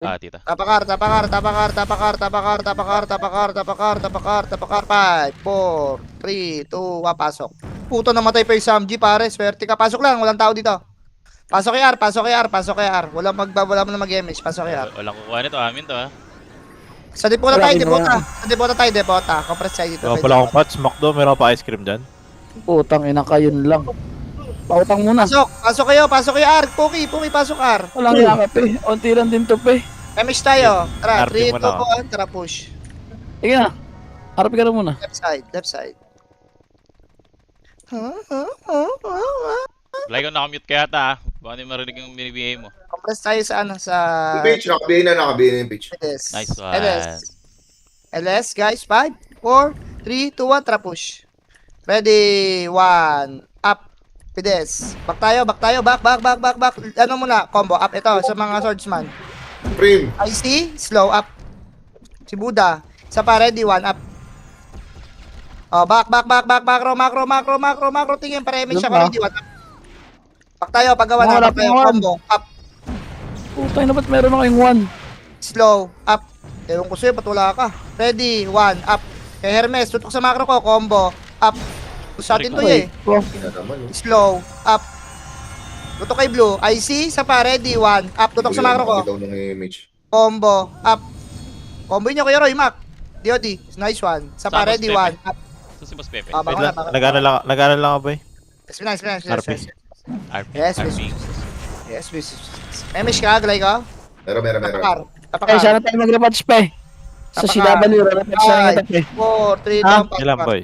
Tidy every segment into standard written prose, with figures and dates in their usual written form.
Tita. Tapakar. 5, 4, 3, 2, 1, pasok. Puto namatay pa yung Samji, pare. Swerte ka. Pasok lang, walang tao dito. Pasok kay R. Wala mo na mag-MH. Pasok kay R. Walang kukuha nito, amin to ha. Sa depota tayo, depota. Compress tayo dito. Wala pala akong pots, Macdo, meron pa ice cream dyan. Putang ina ka, yun lang. Pautang muna. Pasok kayo R. Puki, pasok R. Walang yakap eh. Unti lang din to pe. MH tayo. Tara, RP 3, 2, mo na. 1, tara push. Sige na. Harap ka na muna. Left side. Like ko nakamute kaya ta ha. Baka hindi marinig yung binibigay mo. Compress tayo sa Yung page, nakabihin na yung page. LS. Nice one. LS, guys. 5, 4, 3, 2, 1, tara push. Ready, 1, up. Pides. Back tayo. Back. Ano muna? Combo, up. Ito, sa mga swordsman. Prim. IC, slow, up. Si Buddha. Isa pa, ready, 1, up. Oh, back. Macro. Tingin, para-image siya. Ready, 1, up. Back tayo, paggawa na. Back tayo, combo, up. Putang ina, ba't meron ako yung 1? Slow, up. Ewan ko sa'yo, ba't wala ka? Ready, 1, up. Kay Hermes, tutok sa macro ko, combo, up. Sa atin to eh. Slow, up. Tutok kay Blue, IC, sa pa, ready, 1, up. Tutok sa macro ko, Ikaw ng image. combo, up. Combo nyo kayo, Roy, Mac. DOD, nice one. Sa pa, Tapos ready, Pepe. 1, up. So si Boss Pepe. Ah, Wait baka lang, na. nagana lang ako, boy. Nice. RP. RP. Yes, RP. Yes. Emish ka, galay ka. Meron. Eh, sana tayo mag-repatch pa eh. Sa CW, repatch na nga pe. 4, 3, Ah, 2, Ilan, boy?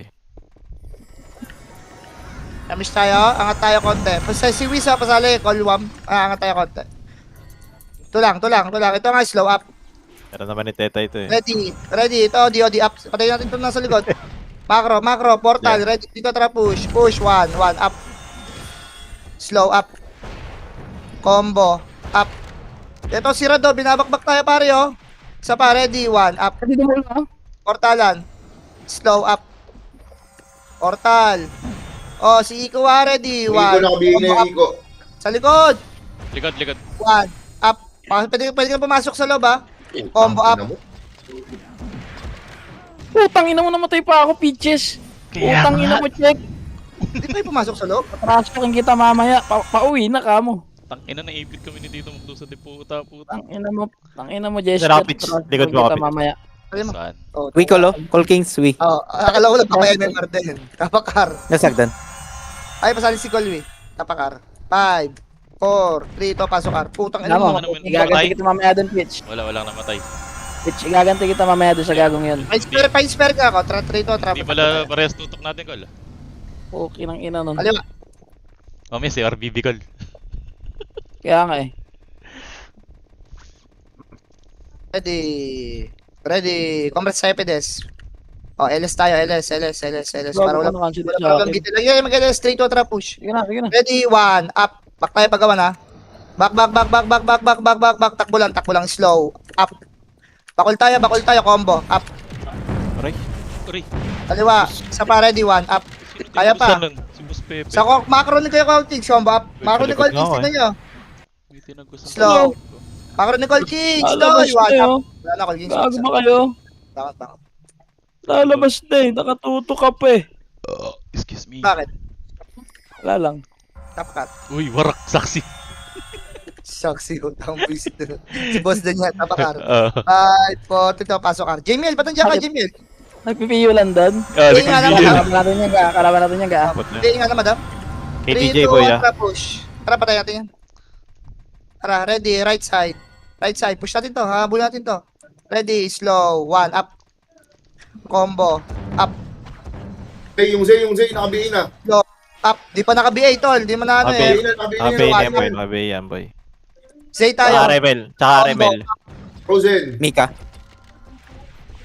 Emish tayo, angat tayo konti. Basta si Wisa, pasali, call 1. Angat tayo konti. Tulang. Ito nga, slow up. Meron naman ni Teta ito eh. Ready. Ito, DOD up. Patay natin ito nasa likod. Macro, portal. Yeah. Ready. Dito, tara push. Push, 1, up. Slow up. Combo, up. Ito, si Rado, binabakbak tayo pare, oh. Isa pa, ready, 1, up. Dito mo lang. Portalan. Slow up. Portal. Oh, si Iko, ready, 1. Iko, nakabihin na yung Iko. Sa likod. Likod. 1, up. Pwede kang pumasok sa loob, ha. Combo up. Putang ina mo, namatay pa ako, Peaches. Putang ina mo, check. Hindi tayo pumasok sa loob. Patraspakin kita mamaya. Pauwi na ka mo. Tangina na ipit kami ni dito magdo sa deputa puta. Tang ina mo, Jester. Rapid, likod mo, kita kapit. mamaya. Alam mo. Saan? Oh, We call Call Kings, we. Oh, akala ko lang papayan ng Marden. Tapakar. Nasagdan. Ay, pasali si Colby. Tapakar. 5, 4, 3, 2, pasok ar. Putang ina Alam mo, mo. naman, igaganti patay? kita mamaya doon, Pitch. Walang namatay. Pitch, igaganti kita mamaya doon sa gagong yun. Pa-inspire ka ako. Tra 3 to, tra. Hindi pala parehas tutok natin, Kol. Okay ng ina nun. Aliwa. Mamaya si RBB, Kol. Kaya nga eh. Ready. Congrats sa Epides. Oh, LS tayo. LS. Para Bago walang ka na sa akin. dito lang. Yan, mag-LS. Straight to, tra, push. Sige na. Ready, 1, up. Back tayo paggawa na. Back. Takbo lang, slow. Up. Bakol tayo, combo. Up. Uri. Kaliwa. Isa pa, ready, 1, up. Kaya pa. Si Boss Pepe. Sa macro ni Kuya Coltings, combo up. Macro ni Likod nga Coltings, ako, tingnan nyo. May tinagusan. Slow. Macro ni Coltings, slow. Lalabas 1, up. na yun. Wala na, Coltings. Gago ba kayo? Bakit? Lalabas na eh. Nakatuto ka pa eh. Excuse me. Bakit? Wala lang. Tapkat. Uy, warak saksi. Saksi, utang buwisit na. Si boss din yan, tapakar. 5, 4, 3, pasok ar. Jamiel, ba't nandiyan ka, Jamiel? Nagpipiyo lang doon. Hindi nga naman, Kalaban natin yan ga. Hindi nga naman, madam. KTJ, 3, 2, boy, 1, ah. tara, push. Tara, patay natin yan. Tara, ready, right side. Push natin to, habol natin to. Ready, slow, 1, up. Combo, up, Yung Zay, nakabihin na. slow, up. Di pa naka-BA, tol. Di mo na ano eh. Abay na yan, boy. Abay yan, boy. Say Tsaka tayo. Rebel. Tsaka Rebel. Frozen. Mika.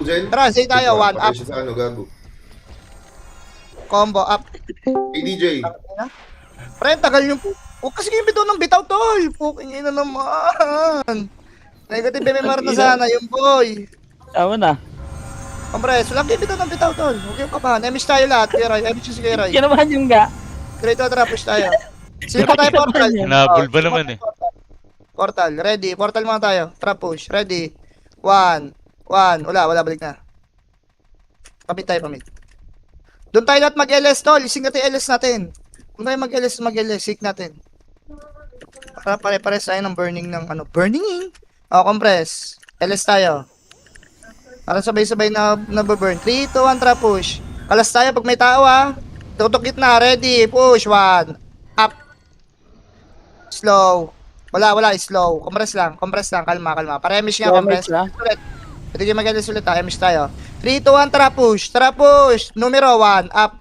Tara, say tayo, 1, up. Patay siya sa ano, gago. Combo, up. ADJ. Pre, tagal yung... Huwag kasi kayo bitaw ng bitaw, tol. Puking ina naman. Negative MMR na sana, yung boy. Tama na. Kompres, walang kayo bitaw ng bitaw, tol. Huwag kayong kabahan. Emish tayo lahat, Kuya Roy. Emish si Kuya Roy. Yan naman yung ga. Great to, tara, push tayo. Sino pa tayo portal? Nabulba naman eh. Portal. Ready. Portal muna tayo. Trap push. Ready. 1. Wala, balik na. Pamit tayo, pamit. Doon tayo lahat mag-LS, tol. Ising natin yung LS natin. Doon tayo mag-LS. Seek natin. Para pare-pares tayo ng burning ng ano. Burning? O, compress. LS tayo. Para sabay-sabay na burn. 3, 2, 1, trap push. Kalas tayo pag may tao, ha. Tutok gitna. Ready. Push. 1. Up. Slow. Wala. Slow. Compress lang. Kalma. Para-emish nga, compress. Ulit. Pwede kayo mag-LS ulit, ha. Emish tayo. 3, 2, 1, trap push. Numero 1. Up.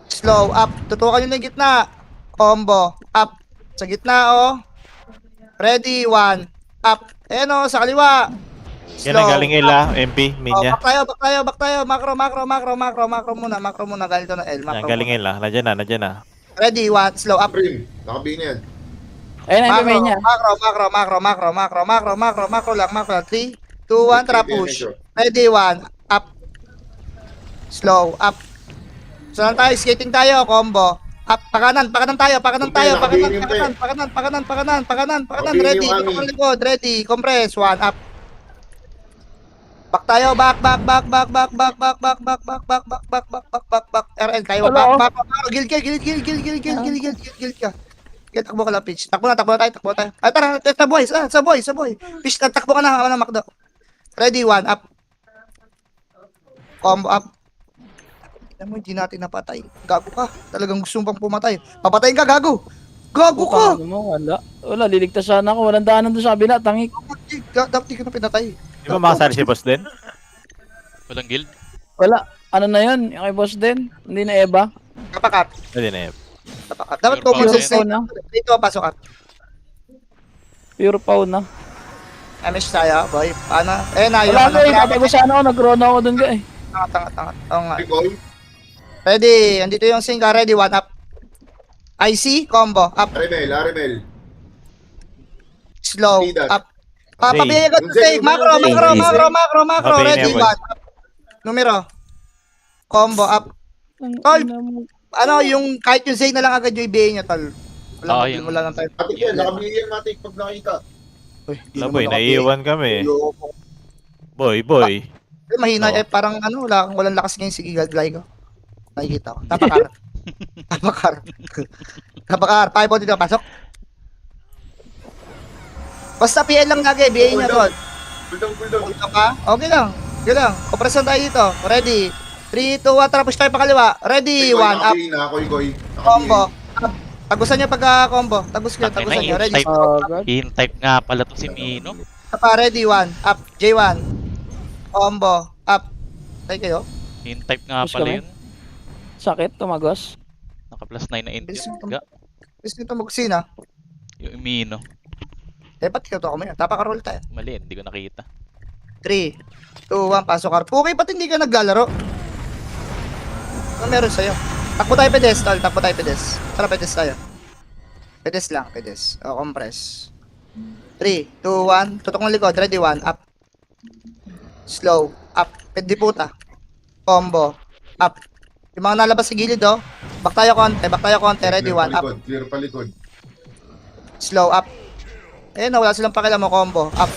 Slow. Up. Tutukan nyo na yung gitna. Combo. Up. Sa gitna, oh. Ready. 1. Up. Ayan, oh. Sa kaliwa. Yan ang galing Ela, MP, Minya. Back tayo. Macro muna. Galing to ng L. Yan, Macro galing muna. Ela. Nandiyan na. Ready. 1. Slow. Up. Prim. Nakabihin na yan. Ayun ang gawin niya. Macro lang. 3, 2, 1, trap push. Ready, 1, up. Slow, up. Saan tayo? Skating tayo, combo. Up, pakanan tayo. Pakanan. Ready, dito ka likod. Ready, compress, 1, up. Back tayo, back. RL tayo, back. Gil ka. Kaya takbo ka lang, pitch. Takbo na tayo. Ay, tara, sa boy. Pitch, takbo ka na, Macdo. Ready, 1, up. Combo up. Alam mo, hindi natin napatay. Gago ka. Talagang gusto mo pang pumatay. Papatayin ka, gago. Gago ka. Wala, liligtas sana ako. Walang daanan doon sa kabila, tangik. Dapat di ka na pinatay. Di ba makasali si boss din? Walang guild. Wala. Ano na yun? Yung kay boss din? Hindi na Eva? Kapakat. Hindi na yun. Dapat Pure common power sense yan. na. Dito, pasok ka. Pure pau na. MS tayo, boy. Paano? Na, yung Wala ko eh. Kapag sana ako, nag-rona ako doon ka eh. Tangat. Oo nga. Recall. Ready. Andito yung sync. Ready, 1, up. IC, combo. Up. Arimel. Slow. Lead us. Up. Papabigay ka to take. Macro. Ready, 1. Numero. Combo, up. Tol. Ano, yung kahit yung say na lang agad yung ibigay niya, tol. Yun. Wala lang tayo. Matik yan. Nakabihin yan, Matik. Pag nakita. Wala boy, naiiwan kami. Boy. Mahina, Oo. parang ano, walang lakas ngayon. Sige, glay ko. Nakikita ko. Tapakar. 5 dito, pasok. Basta PL lang lagi, BA niya tol. Pull down. Dito ka? Okay lang. Kompresan tayo dito. Ready. 3, 2, 1, tapos tayo pa kaliwa. Ready, 1, up. Koy. Combo. Up. Tagusan niya pag combo. Tagusan niyo. Ready. God. In-type nga pala to si Mino. Pa, ready, 1, up. J1. Combo. Up. Tayo kayo. In-type nga Push pala kami. yun. Sakit, tumagos. Naka-plus 9 na int Bilis yun. nito. Ga, Gusto nito magsina. yung Mino. Ba't ikaw to ako mo yan? Tapakarol tayo. Mali, hindi ko nakita. 3, 2, 1, pasok ka. Okay, ba't hindi ka naglalaro? Ano meron sa'yo? Takbo tayo pedes, tol. Tara, pedes tayo. Pedes lang. O, compress. 3, 2, 1. Tutok ng likod. Ready, 1. Up. Slow. Up. Pwede puta. Combo. Up. Yung mga nalabas sa gilid, oh. Back tayo konti. Ready, 1. Up. Clear palikod. Slow. Up. Wala silang pakialam mo. Combo. Up.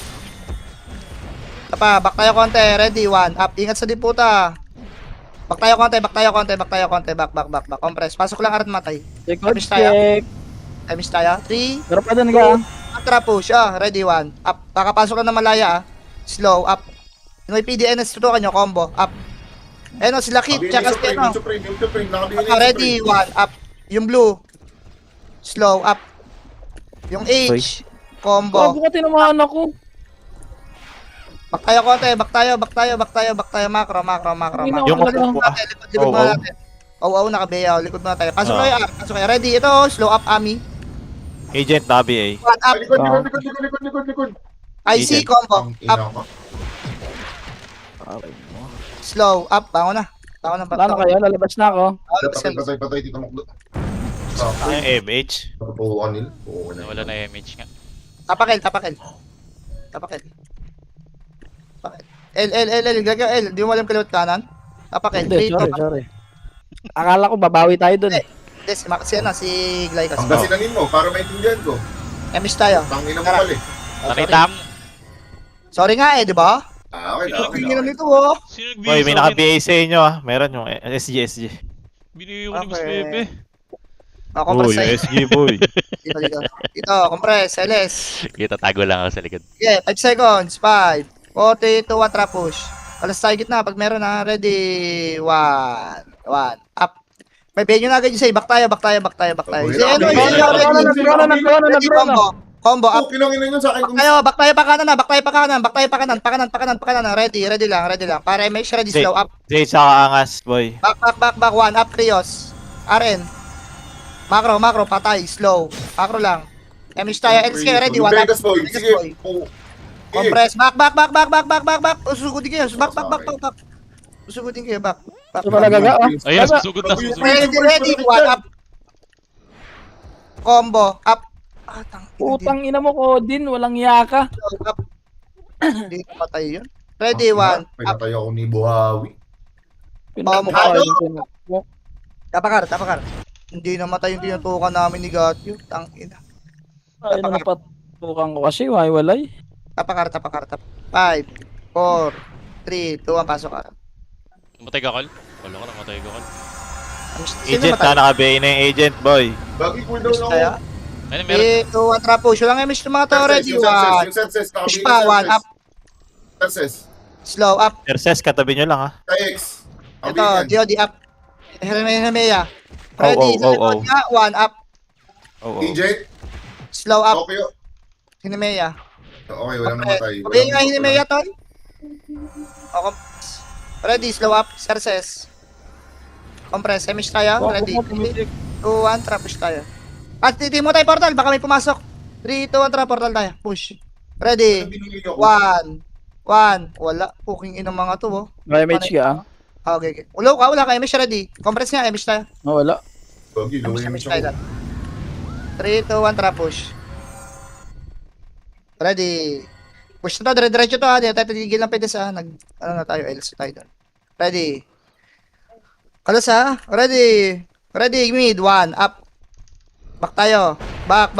Back tayo konti. Ready, 1. Up. Ingat sa diputa. Back tayo konti. Back. Compress. Pasok lang arat matay. Record Miss tayo. check. Miss tayo. 3, Pero pa doon ka. trap push. Ready, 1. Up. Kakapasok lang na malaya, Slow. Up. Yung may PDNS, tutukan nyo. Combo. Up. Sila Kit. Tsaka si Yung Supreme. Nakabihin na Ready, 1. Up. Yung blue. Slow. Up. Yung H. Combo. Bago ka tinamaan ako. Back tayo konti. Macro. Yung Talaga. Likod muna natin. Nakabeya. Likod muna tayo. Pasok kayo. Ready. Ito. Slow up, Ami. Agent, Nabi eh. 1 up. Likod. IC. Agent. Combo. Ang Up. ina ko. Slow. Up. Bango na. Wala na kayo, lalabas na ako. Patay. Tito Makdo. Yung MH. Pupukan nila. Nawala na image nga. Tapakil. L. Gagawin L. Di mo alam kaliwat kanan? Tapakil. Hindi, sorry. Akala ko babawi tayo doon eh. Si Glycas. Ang gasilanin mo, para maintindihan ko. Emish tayo. Tangin mo Tara. pala eh. Tanitam. Sorry nga eh, di ba? Okay na, okay Tingin na. nito oh. Sino Boy, may nagbigay sa akin? naka-BA sa inyo ah. Meron yung SG. Binigay ko ni Boss Okay. Pepe. Ako Boy, compress sa'yo. SG boy. Dito, compress, LS. Kita tago lang ako sa likod. Okay, 5 seconds. 5, 4, 3, 2, 1, trap push. Alas tayo gitna. Pag meron na, ready. 1, 1, up. May benyo na agad yung say. Back tayo. Okay, Say, ano, okay, ready, combo. Combo, up. Oh, kinangin na yun sa akin kung Back tayo pa kanan. Ready lang. Para make sure ready, Say- slow, up. Jay, saka angas, boy. Back, 1, up, Trios. RN. Macro, patay, slow. Macro lang. Emish tayo, LSK, ready, 1, up. Vegas boy. Vegas Sige. boy. Oh. Compress, back. Usugudin kayo, back. Usugudin kayo, back. Ito talaga ga, oh. Ayun, Tama. susugod na, susugod. Ready, 1, up. Combo, up. Putang ina mo ko din, walang yaka. Up. Hindi patay yun. Ready, 1, up. Pinatay ako ni Buhawi. Pinamukha Ano? yun. Tapakar. Hindi namatay yung tinutukan namin ni Gatyo. Tangina. Ay, napatukan ko kasi, walay. Tapakar. 5, 4, 3, 2, 1, pasok ka. Namatay ka, Col? Wala ka, namatay ka, Col. Agent na, naka-BA na yung agent, boy. Bagi cooldown ako. Kaya? Ayun, meron. 3, 2, 1, trap push. Walang emish ng mga to, ready, 1. Yung senses. Push pa, 1, up. Senses. Slow, up. Terces, katabi nyo lang ah. KX. Ito, DOD, up. Hermea. Oh, Ready, oh, oh. 1, up. Oo. AJ. Slow, up. Okay. Hinemea. Okay, walang namatay. Pabayang nga Hinemea, tol. Okay. Ready, slow up. Cerces. Compress, emish tayo. Ready. 3, 2, 1, trap push tayo. At titimo tayo portal, baka may pumasok. 3, 2, 1, trap portal tayo. Push. Ready. 1, 1. Wala. Puking inang mga to, oh. May match ka, ah. Okay. Wala ka, emish ready. Compress nga, emish tayo. Oh, wala. Bagi, luwi Emish mo tayo. siya. 3, 2, 1, trap push. Ready. Push na to, dire-diretso to ha. Hindi na tayo titigil ng pedes ha. Ano na tayo, else tayo doon. Ready. Kalas ha. Ready. Ready, mid. 1, up. Back tayo. Back.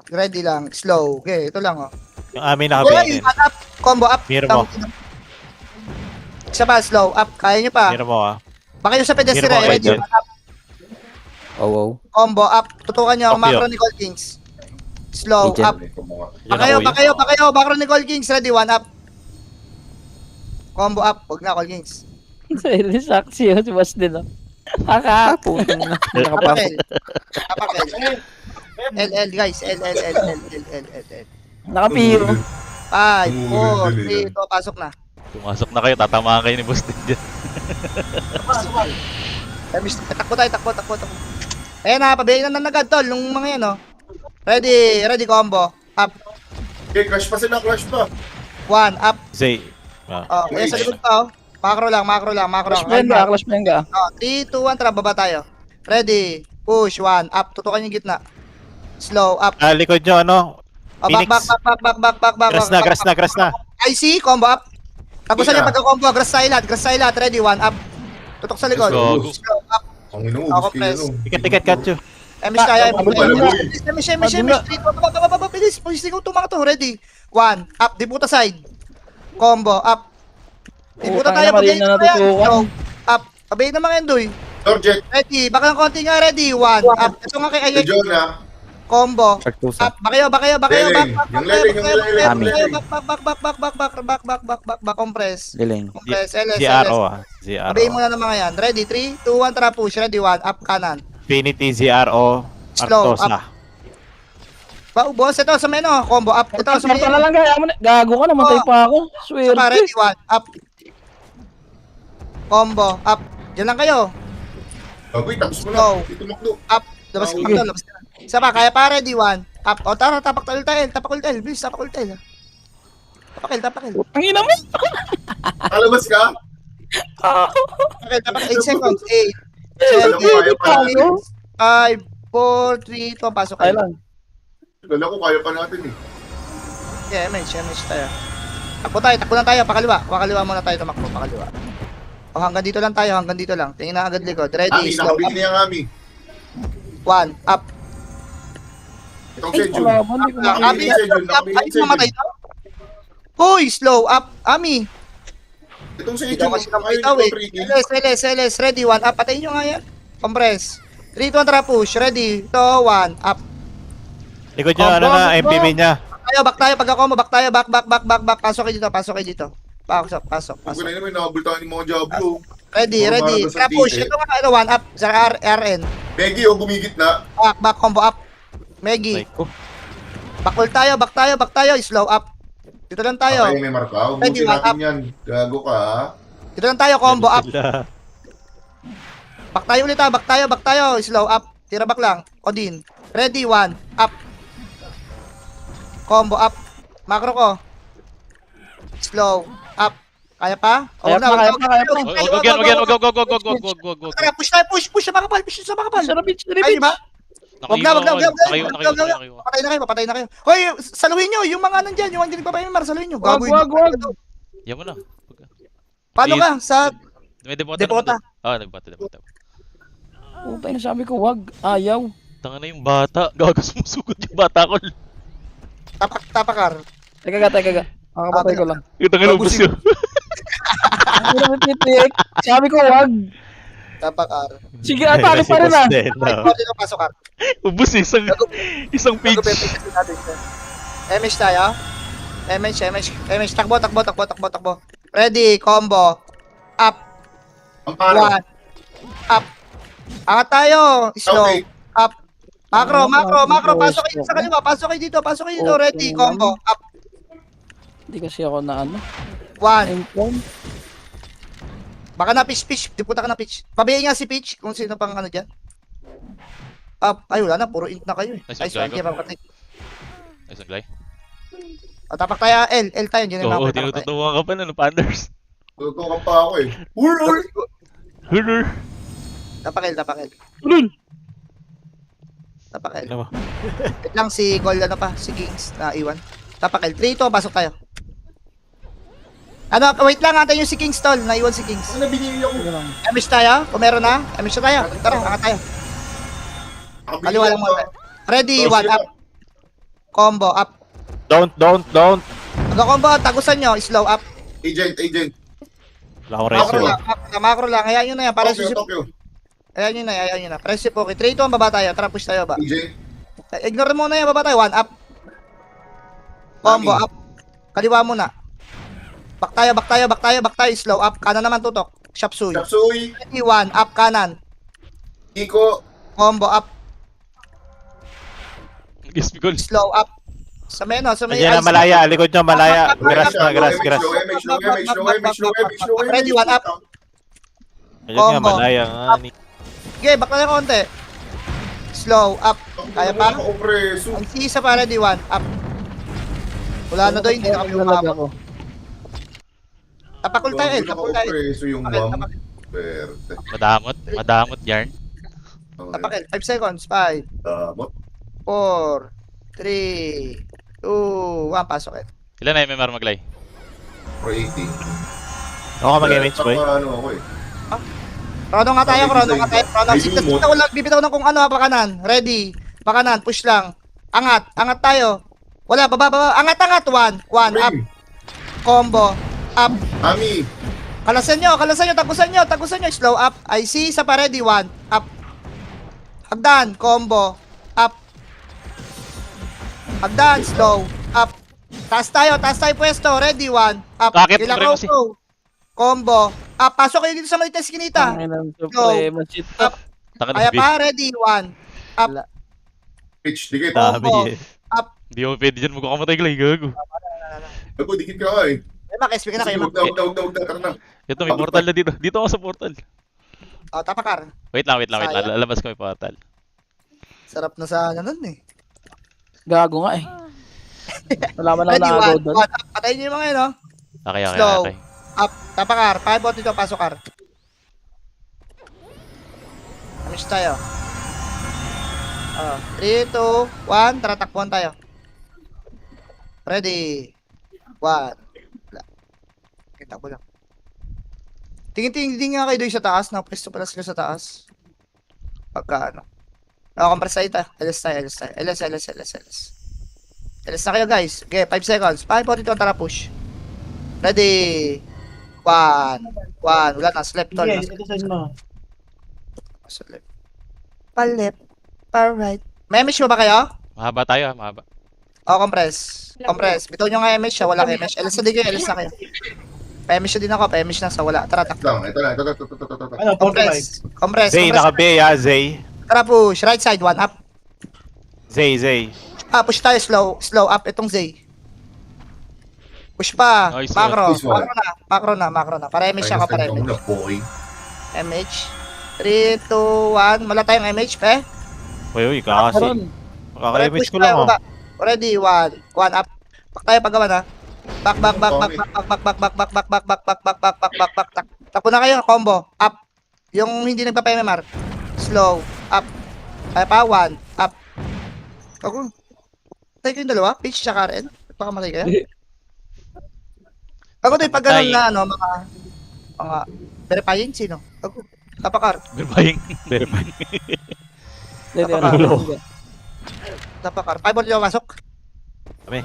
Ready lang. Slow. Okay, ito lang oh. Yung amin naka-BA Boy, din. up. Combo up. Mirror mo. Isa pa, slow. Up. Kaya nyo pa. Mira mo ah. Baka yung sa pedestre. Mirror mo, Ready. agent. Up. Oh. Combo up. Tutukan nyo ang Copy, macro ni Gold Kings. Slow. Agent. Up. Yun ako, Bakayo. Macro ni Gold Kings. Ready. 1, up. Combo up. Huwag na, Gold Kings. Sorry, saksi yun, si Boss din, oh. Putang na. Nakapasok. Apakel. LL guys. L. Nakapiro. 5, 4, 3, 2, pasok na. Pumasok na kayo, tatamaan kayo ni Boss din dyan. Takbo tayo. Ayan na, pabayin na agad tol. Nung mga yan, oh. Ready combo. Up. Okay, crash pa sila, crash pa. 1, up. Zay. Ah. Oh, ayan sa likod pa, oh. Macro lang. Clash Benga. 3, 2, 1, tara, baba tayo. Ready. Push, 1, up. Tutukan yung gitna. Slow, up. Ah, likod nyo ano? Oh, Phoenix. back. Grass na. I see, combo up. Tapusan Yeah. yung pagka-combo. Grass silent. Ready, 1, up. Tutok sa likod. Let's go. Slow, up. Ang inuubos Ako, kayo, press. no? Tiket, cut you. Emish tayo. Emish, Emish. Bilis. Push ko ito mga to. Ready. 1, up. Diputa side. Combo, up. Diputa tayo. Mali Pabayin na na yan. natutukan. Slow, up. Pabayin na mga endoy. Torjet. Ready. Baka ng konti nga. Ready. 1, up. Ito nga kay Si Ayek. Jonah. Combo. Up. Bakayo. Leleng. Yung leleng, yung leleng. Back. Compress. Liling. Compress. LS. ZRO ah. Pabayin mo ZRO. na ng mga yan. Ready. 3, 2, 1. Tara push. Ready. 1, up. Kanan. Infinity ZRO. Slow, Artosa. Boss, ito sa meno. Combo up. Ito sa Sarta na meno. lang kaya mo na. Gago ka, namatay pa ako. Saka Swerte. ready, 1, up. Combo, up. Diyan lang kayo. Bagoy, tapos mo Go. na. Dito makdo. Up. Labas Sige. ka labas ka. Isa pa, kaya pa ready, 1. Up. O tara, tapak tail. Please, tapak tail. Tapakil. Ang ina mo. Alabas ka? Tapakil, 8 seconds. 8, Alam ko, kaya pa natin. 5, 4, 3, 2, pasok Ay kayo. lang. Alam ko, kaya pa natin eh. Yeah, match tayo. Takbo lang tayo, pakaliwa muna tayo tumakbo, pakaliwa. O hanggang dito lang. Tingin na agad likod. Ready, Ami, slow nakabili up. niya ang Ami. 1, up. Itong Ay, Sejun. kalaban, hindi ko Ami, Nakabili makita. Sejun, nakabili Ami, mamatay Sejun. to. Hoy, slow up. Ami. Itong Hindi Sejun, ako kasi ayun, nakita eh. ito, tricky. LS, ready, 1 up. Patayin nyo nga yan. Compress. 3, 2, 1, tara push. Ready, 2, 1, up. Likod nyo, ano na, MPV niya. Back tayo, pagka-combo, back tayo, back. Pasok kayo dito, pasok. Kung na naman, nakabultahan yung mga Diablo. Ready. Bumabara sa Tara push. tite. Ito nga, 1 up. Sa RN. Meggy, gumigit na. Back, combo up. Meggy. Like, oh. Back tayo. Slow up. Dito lang tayo. Okay, may marka. Ready, Ubusin one natin up. yan. Gago ka, ha? Dito lang tayo, combo up. Sila. Back tayo ulit ha. Back tayo. Slow up. Tira back lang. Odin. Ready, 1. Up. Combo up. Macro ko. Slow. Up. Kaya pa? Kaya pa. Wag yan. Wag. Tara, push tayo. Push sa makapal. Sa beach, Ay, ba? Wag na. Nakayo. Patay na kayo. Hoy, saluhin nyo. Yung mga nandyan. Yung hindi pa pa Mar, saluhin nyo. Wag. Yan mo na. Paano ka? Sa May depota. Depota. Depota. Putay na sabi ko, wag. Ayaw. Tanga na yung bata. Gago sumusugod yung bata ko. tapakar. Teka ga. Kakapatay ko lang. Yung tanga na ubus yun. Ano na titik? Sabi ko, wag. Tapakar. Sige, atake pa rin ah. Dito pasok ka. Ubus eh. Isang page. MH tayo. MH. Takbo. Ready, combo. Up. Ang paro. 1. Up. Angat tayo. Slow. Okay. Up. Macro. Pasok kayo sa kaliwa. Pasok kayo dito. Ready, combo. Up. Hindi kasi ako na ano. 1. Inform. Baka na pitch. Diputa ka na pitch. Pabihin nga si pitch kung sino pang ano dyan. Up. Ay, wala na. Puro int na kayo eh. Nice Ay, try sorry. ko. Papatay. Nice glide. Tapak tayo. L tayo. Diyan na Oo, ako. tinututuwa ka pa na. Panders. Tutukan pa ako eh. Hur! Hurr. Tapak L. Ano mo? Wait lang si Gold si Kings na iwan. Tapak L. 3 to, pasok tayo. Wait lang, antayin yung si Kings tol. Naiwan si Kings. Ano binili ako? MH tayo? Kung meron na, MH na tayo. Tara, angat tayo. Nakabili Kaliwa lang ako muna. Ready, Oh, 1 sino? up. Combo, up. Don't. Pagka-combo, tagusan nyo, slow up. Agent. Wala akong reso. Macro lang. Hayaan nyo na yan. Para Tokyo. Hayaan nyo na. Press si Poki. 3 to, baba tayo. Tara, push tayo ba. Agent. Ignore mo na yan, baba tayo. 1 up. Combo, Mami. up. Kaliwa muna. Back tayo. Slow up. Kanan naman tutok. Shapsuy. Chapsuy. Ready, 1 up, kanan. Iko. Combo, up. Guess me, goal. Slow up. Sa may Nandiyan na malaya. Likod nyo, malaya. Grass. Ready, 1 up. Ayun nga, Combo. malaya nga. Okay, back na konti. Slow up. Kaya pa? Preso. Ang isa pa, ready, 1 up. Wala na doon, hindi na kami umabot. Tapakul tayo, El. Tapakul tayo. Preso yung Tapakul, mom. tapakul. Perte. Madamot yarn. Tapakul. 5 seconds. 5, Damot. 4, 3, 2, 1. Pasok, El. Ilan na MMR maglay? Pro 80. Ako ka mag-image, boy. Ano ako eh. Chrono nga tayo. May lumot. Bibitaw lang kung ano, pakanan. Ready. Pakanan, push lang. Angat tayo. Wala, baba. Angat. 1 up. Combo. Up. Ami. Kalasan nyo. Tagusan nyo. Slow up. IC, isa pa, ready. 1 up. Hagdan. Combo. Up. Hagdan. Slow. Up. Taas tayo pwesto. Ready. 1 up. Bakit? Ilang Supremacy. row. Combo. Up. Pasok kayo dito sa maliit na skinita. Ang suprema shit. Up. Tanga na Kaya si pa, ready. 1 up. Pitch. Dikit. Sabi eh. Up. Hindi ako pwede dyan magkakamatay glay. Gago. Ako, dikit ka nga eh. May maka-SP ka na kayo. Huwag na. Tara na. Ito, may portal na dito. Dito ako sa portal. Tapakar. Wait lang. Sayang. Lalabas ko may portal. Sarap na sa ano nun eh. Gago nga eh. Wala man lang Ready, nagaw 1 doon. up. Patayin nyo yung mga yun, oh. Okay. Slow. Up. Tapakar. 5 bot dito. Pasokar. Amish tayo. 3, 2, 1. Tara, takbuhan tayo. Ready. 1. Kita ko lang. Tingin nga kayo doon sa taas. Pwesto pala sila sa taas. Pagka ano. compress tayo ito. LS tayo. LS na kayo guys. Okay, 5 seconds. 5, 42, tara push. Ready. 1. Wala na, slip tol. Slip. Palip. Alright. May mesh ba kayo? Mahaba tayo, mahaba. Compress. Bitaw nyo nga mesh, wala kayo mesh. LS na din kayo, LS na kayo. Pa-mesh na din ako, pa-mesh na sa wala. Tara, Ito lang. Ano, 45. compress. Zay, naka-B, Zay. Tara push, right side, 1 up. Zay. Push tayo, slow up itong Zay. Push pa, Nice, macro, nice one. macro na. Para-MH siya ka, para-MH. Boy. MH. 3, 2, 1. Wala tayong MH, pe. Uy, kakasi. Karon. Kaka-image Push ko lang, tayo, oh. baba. Ready, 1 up. Back tayo paggawa na. Back. Takbo na kayo, combo. Up. Yung hindi nagpa-MMR. Slow. Up. Kaya pa, 1. Up. Ako. Tayo kayong dalawa? Peach tsaka Ren? Pakamatay kayo? Ako doon, pag ganun na, ano, mga verifying, sino? Ako. Tapakar. Goodbye. Tapakar. 5 ulit yung pasok. Kami.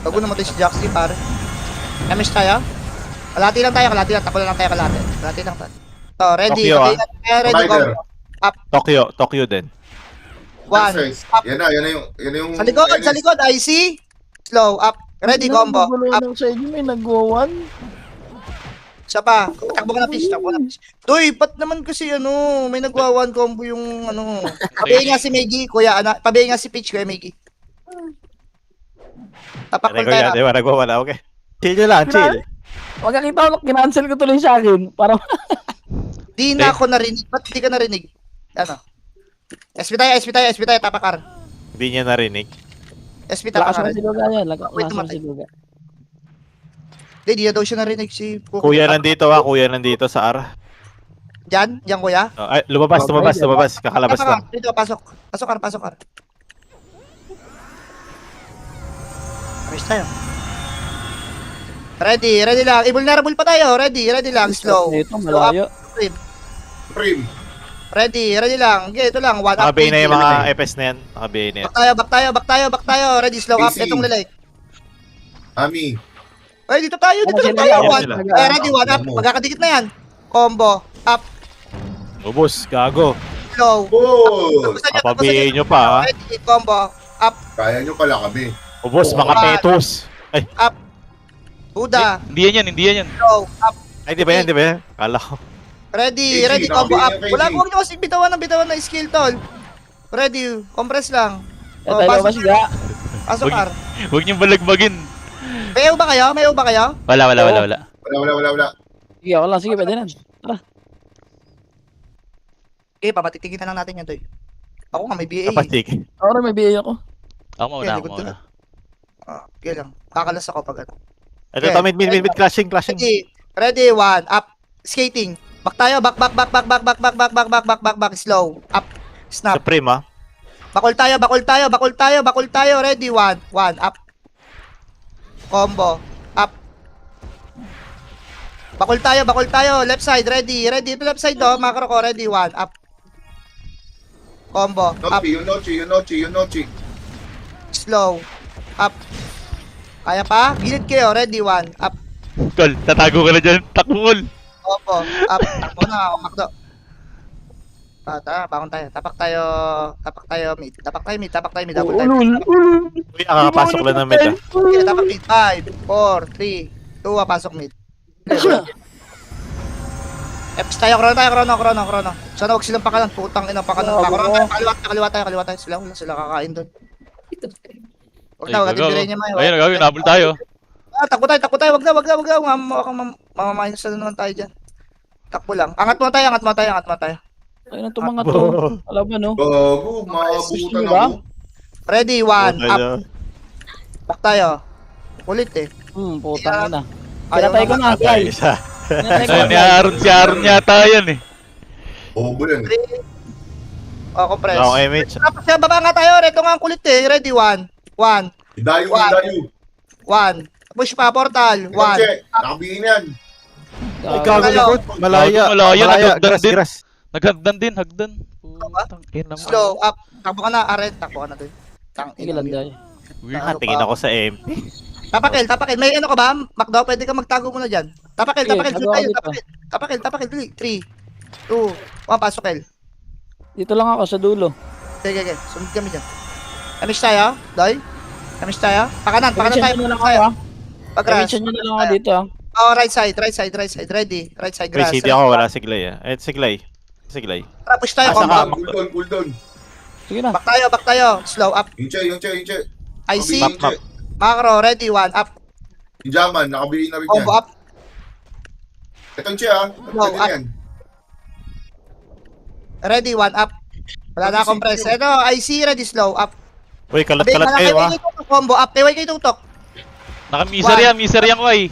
Bago namatay si Jaxi, pare. MS tayo. Kalati lang tayo. Takbo lang tayo kalati. Kalati lang tayo. So, ready. Tokyo, Ready, go. Tokyo. Tokyo din. 1. Up. Yan na yung... Sa likod, IC. Slow, up. Ready, combo. Up. Sa inyo may nag-1. Siya pa. Takbo ka na, Peach. Doy, ba't naman kasi may nagwa-one combo yung Pabihin nga si Meggy, kuya, pabihin nga si Peach, kuya Meggy. Tapak Ano ko ko yan, tayo. di ba? Nagwawala, okay. Chill lang, chill. Wag kakita ko, kinancel ko tuloy sa akin. Para Di na ako narinig. Ba't di ka narinig? Ano? SP tayo, tapakar. Hindi niya narinig. SP lakas tapakar. na si Luga yan. Wait, Lakas na tumatay. si Luga. Di na daw siya narinig si Kuya. Kuya nandito sa R. Diyan, kuya. Oh, ay, lumabas. Kakalabas lang. Dito, pasok. Pasok ka. Ayos tayo. Ready lang. Invulnerable pa tayo. Ready lang. Slow. Ito, malayo. Prim. Ready lang. Okay, ito lang. 1 up. Nakabay na yung mga FS na yan. Nakabay na yan. Back tayo. Ready, slow up. Easy. Itong lalay. Ami. Ay, dito tayo. Ano sila? Tayo. Ano One. sila? Ay, ready, 1 up. Magkakadikit na yan. Combo. Up. Ubus, gago. Slow. Oh! Papabihin nyo pa, ha? Ready, combo. Up. Kaya nyo pala kami. Ubus, mga petos. Up. Buda. Hindi yan. Slow. Up. Ay, di ba yan? Kala ko. Ready, KG, combo up. nakabigyan, KG. Wala, huwag nyo kasing bitawan ng skill, tol. Ready, compress lang. Ito tayo ba siya? Pasok, R. Huwag niyong balagbagin. May ew ba kayo? Wala. Wala. Sige, ako lang. Sige, pwede na. Okay, papatitigin na lang natin yan, toy. Ako nga, may BA. Kapatik. Ako rin may BA ako. Ako mauna. Okay lang. Kakalas ako pag ano. Ito, mid, clashing. Ready, 1, up. Skating. Back tayo, back. Slow. Up. Snap. Supreme, ha? Bakol tayo. Ready, 1, up. Combo. Up. Bakol tayo. Left side, ready. Ito left side, macro ko. Ready, 1, up. Combo. Up. Yung nochi. Slow. Up. Kaya pa? Gilid kayo. Ready, 1, up. Tol, tatago ka na dyan. Takbo, Kol. Combo. Up. Takbo na. Makdo. Bangon tayo. Tapak tayo mid. Double time. Uy, kakapasok lang ng mid, ha? Okay, tapak mid. 5, 4, 3, 2, pasok mid. Eps tayo, chrono. Sana huwag silang pakalan. Putang ina pakalan. Kaliwa tayo. Sila kakain doon. Huwag na, huwag natin biray niya may. Ayun, gagawin. Nabol tayo. Takbo tayo. Wag na. Mamamayos na naman tayo dyan. Takbo lang. Angat mo tayo. Ay, na itong mga to. Alam mo, no? Gago, maabutan Diba? ako. Ready, 1, up. Back tayo. Kulit eh. Putang ina. Ayaw Pinatay ko na, Kay. Isa. Pinatay ko Ayun, si Aaron yata yan eh. Bobo yan. Compress. Wala akong image. Tapos baba nga tayo. Reto nga ang kulit eh. Ready, 1. Hidayo. 1. Push pa, portal. 1. Noche, nakabihin yan. Ay, gago likod. Malaya. Malaya, nagagdan din. Grass. Naghagdan din, hagdan. Putang ina mo. Slow, up. Takbo ka na, Aren. Takbo ka na doon. Tang Sige lang, ina. Day. Weird. Tingin ako sa MP. Tapakil. May ano ka ba? Macdo, pwede ka magtago muna dyan. Tapakil. Sige, Shoot tago tayo. ako dito. Tapakil. 3, 2, 1, pasok, El. Dito lang ako sa dulo. Okay. Sunod kami dyan. Kamish tayo, Doy. Kamish tayo. Pakanan tayo. Kamisyon nyo na lang ako ah. Pag-grass. Kamisyon nyo na lang ako dito ah. Oh, right side. Ready. Right side, May grass. city ako, wala siglay ah. Eh, siglay. Push tayo, Asa ka? combo. Cool down. Sige na. Back tayo. Slow, up. Yung che. I see. Map. Macro, ready, 1, up. Yung Jaman, nakabili na rin yan. Combo, up. Itong che ah. Pwede na yan. Ready, 1, up. Wala na compress. Ito, I see, ready, slow, up. Uy, kalat-kalat kayo ah. Combo, up. Teway kayo tutok. Miser yan ko ay.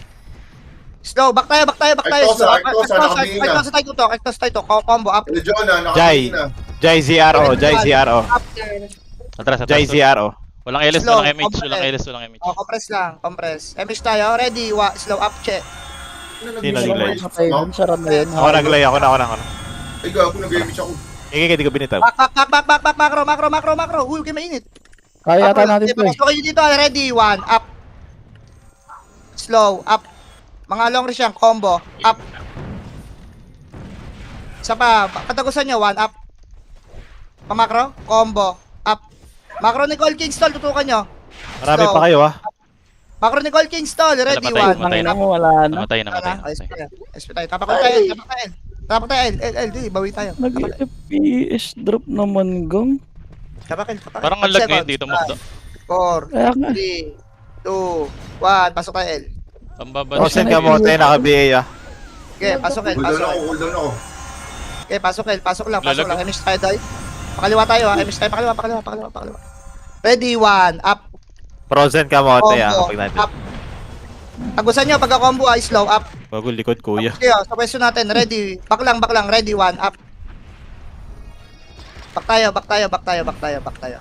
Slow, back tayo. Arctosa, nakabili na. Arctos tayo, combo, up. Yung Jonah, Jai. nakabili na. Jai ZRO. Up. Atras. Jai ZRO. Walang LS, Slow, walang MH, compress. walang MH. Oh, compress. MS tayo, ready, slow, up, check. Sino naglay? Sarap na yun. Ako naglay, ako na. Ay, gago, nag-image ako. Hindi ko binitab. Back, macro. Uy, okay, mainit. Kaya yata natin to eh. Pasok kayo dito, ready, 1, up. Slow, up. Mga long range yan, combo, up. Isa pa, patagusan nyo, 1, up. Pamakro, combo, up. Macro Nicole Kingston, tutukan nyo. Marami pa kayo ah. Macro Nicole Kingston, ready, Namatay, 1. namatay Nangina mo, wala na. Namatay. SP tayo. Tapak tayo. L, bawi tayo. Nag-FPS drop naman gang. Tapakil. Parang ang lag ngayon dito, Makdo. 4, Kaya nga. 3, 2, 1, pasok tayo, L. Pambaba Osen ka mo, tayo naka-BA ah. Okay, pasok, L, Cool down ako. Okay, pasok lang. Lalag. MS tayo, Doy. Pakaliwa tayo, ha. MS tayo, pakaliwa. Ready, 1, up. Frozen ka mo, tayo ah. Combo, Kapag natin. up. Tagusan nyo, pagka-combo ay slow, up. Bago likod kuya. Okay, sa question natin, ready. Back lang. Ready, 1, up. Back tayo.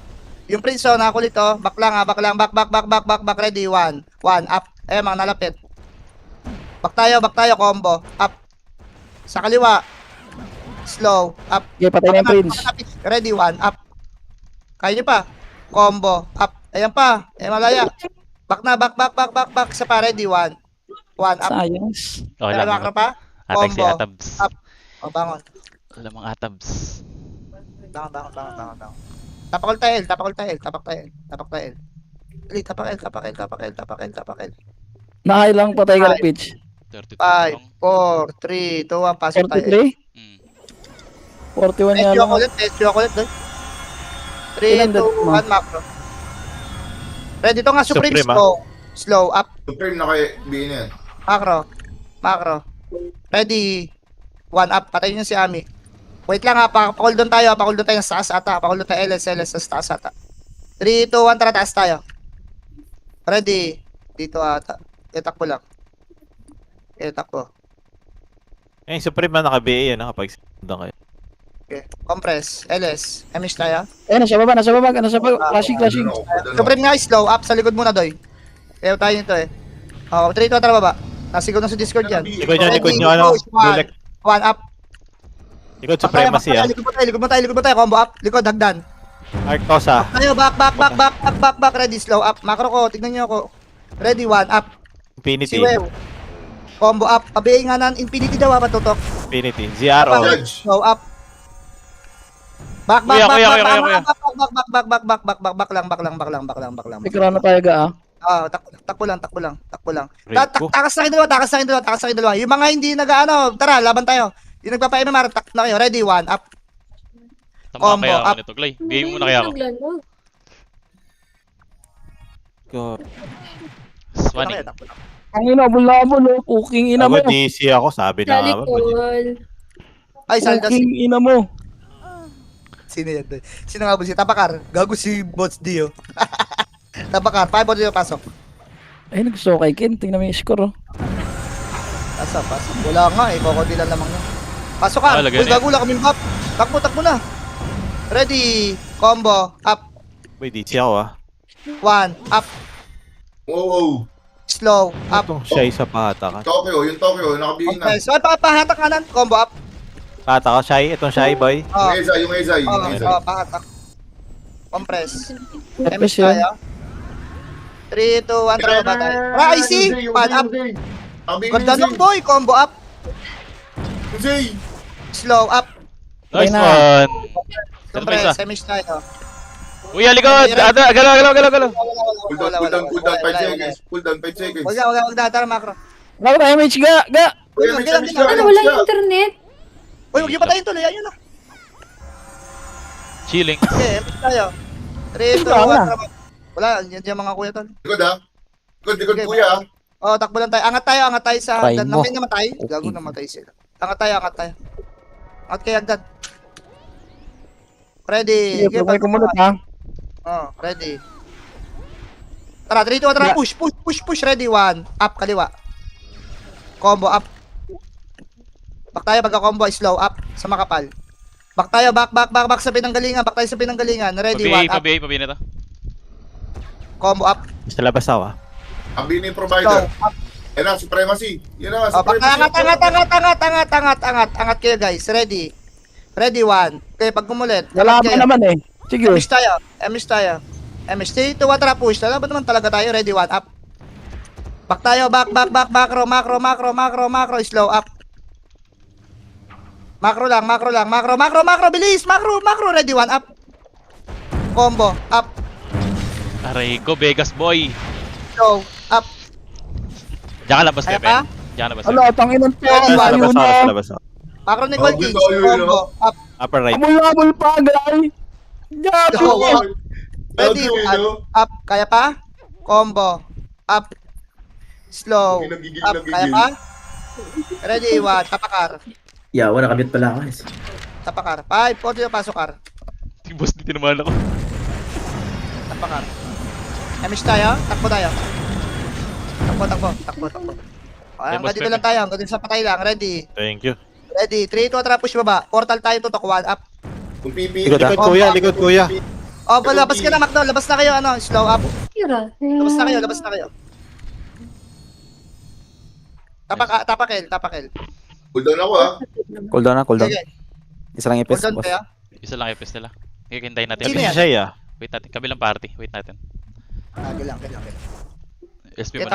Yung Prince, nakakulit, oh. Back lang, back. Ready, 1, up. Ayan, mga nalapit. Back tayo, combo, up. Sa kaliwa. Slow, up. Okay, patay na yung Prince. Ready, 1, up. Kaya nyo pa. Combo, up. Ayan pa. Malaya. Back. Sa pa, ready, 1, up. Sayang. Okay Dalawa lang. ka pa. Atag si Combo, Atabs. up. O, bangon. Lamang Atabs. Bangon. Tapakol tayo. Tapakil. Nahay lang, patay ka lang, Pitch. 32 5, lang. 4, 3, 2, 1, pasok tayo. 43? Hmm. 41 nga Test lang. yung ako ulit, Doy. 3, 2, 1, macro. Ready to nga, Supreme, Supreme, ah. slow, up, Supreme na kay BN yan. macro. Ready, 1, up, patayin nyo si Ami. Wait lang ha, pa-cooldown tayo sa taas ata, pa-cooldown tayo LS sa taas ata. 3, 2, 1, tara, taas tayo. Ready, dito ata. Takbo lang. Takbo. Eh, Supreme na naka-BA yan ah. Kapag sinundan kayo. Okay, compress, LS, MS tayo. Nasa baba. Clashing. Supreme nga, slow, up, sa likod muna, Doy. Kaya tayo nito eh. 3, 2, tara baba. Nasigod na sa Discord yan. Likod nyo, ano? Bulek. 1, up. Likod Supremacy ah. Likod mo tayo, combo up, likod, hagdan. Arctosa. Tayo, back, ready, slow up. Macro ko, tignan nyo ako. Ready, 1, up. Si Infinity. Wew. Combo up. Pabiay nga ng Infinity daw, patutok. Infinity. ZRO. Judge. Slow up. Back Kuya. lang. May krano tayo ga ah. Takbo lang. Rico. Takas na kayo dalawa. Yung mga hindi nag-ano, tara, laban tayo. Yung nagpapa-MMR, tak na kayo. Ready, 1, up. Tama Combo, kaya up. ako nito, Clay. Bigay mo muna kaya ako. God. Swanny. Ang inabol-labol oh. Puking ina mo. Ako DC ako, sabi na nga ba. Ay, saldas. Puking ina mo. Sino yan? Sino nga ba si Tapakar? Gago si Bots Dio. Tapakar, 5 dito pasok. Ay, nagsuso kay Ken. Tingnan mo yung score oh. Pasok. Wala nga eh, kokodilan lamang yun. Pasok ka. Lagyan Uy, niya. gago lang kaming bap. Takbo na. Ready, combo, up, Wait, DC ako ah. 1, up, Wow. slow, up. Itong siya isa pa hata ka. Yung Tokyo, nakabili na. Okay, so pahatak kanan, combo up. Kata ko, shy. Itong shy boy. Oh, Yung Eza. pahatak. Compress. Tapos MS yun. tayo. 3, 2, 1, tara batay. Tara, IC! Pad up. Ganda nung boy, combo up. Zay! Slow up. Nice na. one. Ito pa isa. Compress, MS tayo. Kuya, likod! Galaw! Cool down 5 seconds. Cool down 5 seconds. Wag na, tara macro. Wala ka MH ga. Ano, wala internet? Uy, huwag yung patayin tuloy, ayun na. Chilling. Okay, MS tayo. 3, 2, 1, Wala. tara. Wala, yan yung mga kuya tol. Likod ha. Likod Okay, kuya ha. Oh, takbo lang tayo. Angat tayo sa Try hagdan. mo. Namay namatay. Okay. Gago namatay sila. Angat tayo. Angat kayo hagdan. Ready. Sige, pagay ko muna ha. Oh, ready. Tara, 3, 2, 1, tara. Push. Ready, 1. Up, kaliwa. Combo, up. Back tayo, pagka-combo, slow, up. Sa makapal. Back tayo, back sa pinanggalingan. Back tayo sa pinanggalingan. Ready, 1, up. Pabi na to. Combo, up. Sa labas ako, Ang bini Slow, provider. up. Yan na, supremacy. Yan na, Oh, back, supremacy. angat kayo, guys. Ready. Ready, 1. Okay, pag gumulit. Wala angat pa kayo. naman eh. Sige. MS tayo. MS 3, 2, 1, tara, push. Lalaban naman talaga tayo. Ready, 1, up. Back tayo, back, macro, slow, up. Macro lang, bilis, macro, ready, 1, up. Combo, up, Aray ko, Vegas boy. slow, up. Diyan ka labas, Kaya Pepe. pa? Diyan ka labas. Wala, tangin ng Sa Sa layo labas ako, na. sa labas ako. Macro ni Gold Oh, Kings, good, combo, up, Upper right. Abol pa, guy. Gabi. slow, ready, 1, up. Kaya pa? Combo, up. Slow, Nagigil, up. Kaya pa? Ready, 1, tapakar. Yawa, nakabit pala ako. Tapakar. 5, 4, pasok kar. Boss, di tinamaan ako. Tapakar. MS tayo, takbo tayo. Takbo. Okay, hanggang dito lang tayo, hanggang dito sa patay lang. Ready. Thank you. Ready. 3, 2, 3, push baba. Portal tayo, tutok 1, up. Kung pipi. Likod kuya. Oh, labas ka na, Macdo. Labas na kayo, slow up. Tira. Labas na kayo. Tapakel. Cool down ako ha. Cool down. Sige, Isa lang hold ipis, on boss. kayo. Isa lang ipis nila. Okay, hintayin natin. Sino Kasi yan? si shy ah. Wait natin. Kabilang party. Wait natin. Kailang. SP Okay, mo na.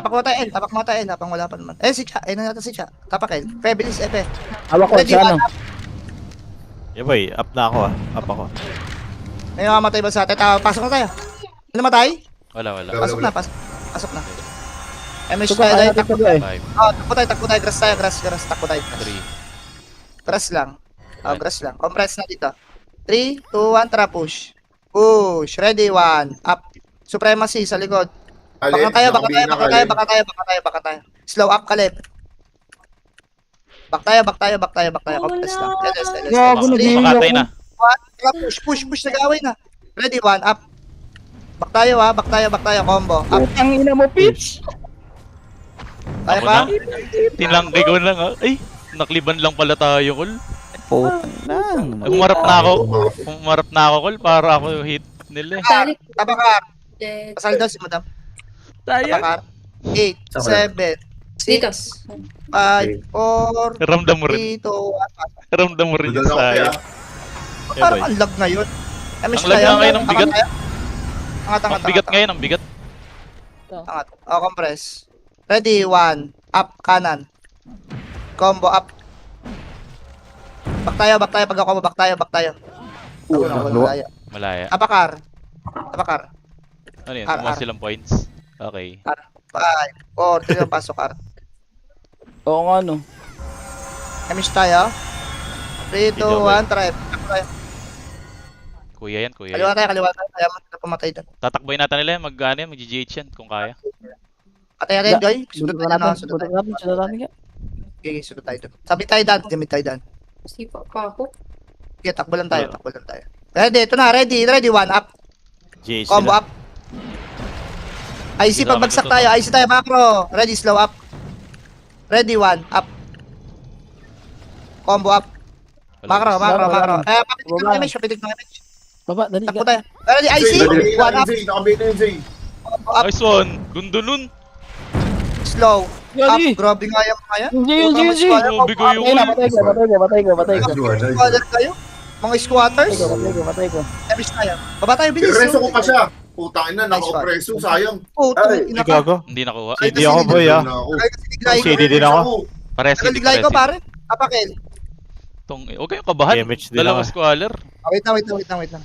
tapak mo tayo, napang wala pa naman. Si Cha, natin si Cha. Tapakel. Bilis, Epe. Hawak ko, Ready, sa 1, ano. up. Yeah boy, up na ako ah. Up ako. May mamatay ba sa atin? Pasok na tayo. Ano namatay? Wala. Pasok na. MS Suka, tayo, ayaw takbo. ko eh. 5, Oh, takbo tayo. Grass, takbo tayo. 3. Grass lang. Oh, grass lang. Compress na dito. 3, 2, 1, tara push. Push. Ready, 1. Up. Supremacy sa likod. Baka tayo. Slow up ka left. Back tayo. Compress lang. Gago, naghihiyo Makatay ako. na. Tara, push. Nag-away na. Ready, 1. Up. Back tayo. Combo. Up. Putang ina mo, pitch. Kaya Ako pa? na. Tinanggay ko lang ah. Ay, nakliban lang pala tayo, Kol. Putang na. Umarap na ako, Kol, para ako hit nila eh. Balik. Tabakar. Dead. Pasal daw si Madam. Tabakar. 8, 7, 6, Dito. 5, 4, Ramdam mo rin. 3, 2, 1. Ramdam mo rin Cool yung down ako saya. kaya. Yeah Parang boy. ang lag ngayon. Ang lag nga ngayon, ang bigat. Angat. Ang bigat ngayon, ang bigat. Angat. Oh, compress. Ready, 1. Up, kanan. Combo, up. Back tayo. Pagka-combo, back tayo. Malaya. Malaya. Tapakar. Ano yun? R, Kumuha R. silang points. Okay. 5, 4, 3, pasok, R. Oo nga, no. Kamish tayo. 3, 2, 1, try. Takbo tayo. Kuya yan. Kaliwa tayo. Kaya mo na pumatay doon. Tatakboy natin nila yan. Mag-GH yan kung kaya. Patay natin, Joy. Sunod tayo, no? Sunod natin. Okay, sunod tayo doon. Sabi tayo doon. Gamit tayo doon. Sipa pa ako. Okay, takbo lang tayo. Ready, ito na. Ready, 1, up. GH Combo nila. up. IC, pagbagsak tayo. IC tayo, macro. Ready, slow up. Ready, 1, up. Combo up. Macro. Papitik ng image. Baba, dali Takbo ka. tayo. Ready, IC. 1 up. Nakabit na yung Zay. Combo up. Nice one. Gundo nun. Slow. Gagi. Grabe nga yung mga yan. Yun. Grabe kayo. Patay ko. Squatter kayo? Mga squatters? Patay ko. Emis tayo. Baba tayo, bilis. Pireso ko pa siya. Putang ina, naka-opreso, sayang. Oh, Ay, Ay, gago. Hindi nakuha. CD ako, boy, ah. CD din ako. Pares hindi Nagaliglay ko, pares. pare. Apakel. Huwag kayong kabahan. Damage din Dalawang ako. squaller. Wait lang.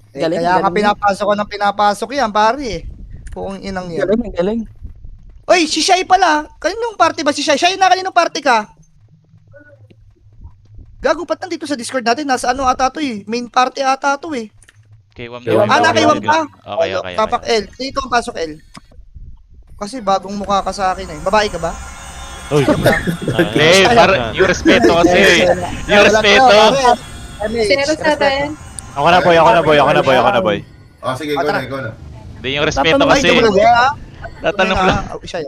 Galing, Kaya nga galing. pinapasok yan, pare. Kung inang yan. Galing. Oy, si Shai pala. Kaninong party ba si Shai? Shai, kaninong party ka? Gago, ba't nandito sa Discord natin? Nasa ano ata to eh. Main party ata to eh. K1 K1 Ah, nakaiwam ka? Okay. Tapak L. Dito ang pasok L. Kasi bagong mukha ka sa akin eh. Babae ka ba? Uy. Eh, para yung respeto kasi. Yung respeto. Zero sa atin. Ako na, boy. Ah, sige, ikaw na. Hindi yung respeto Tatanong kasi. Tatanong lang. Siya.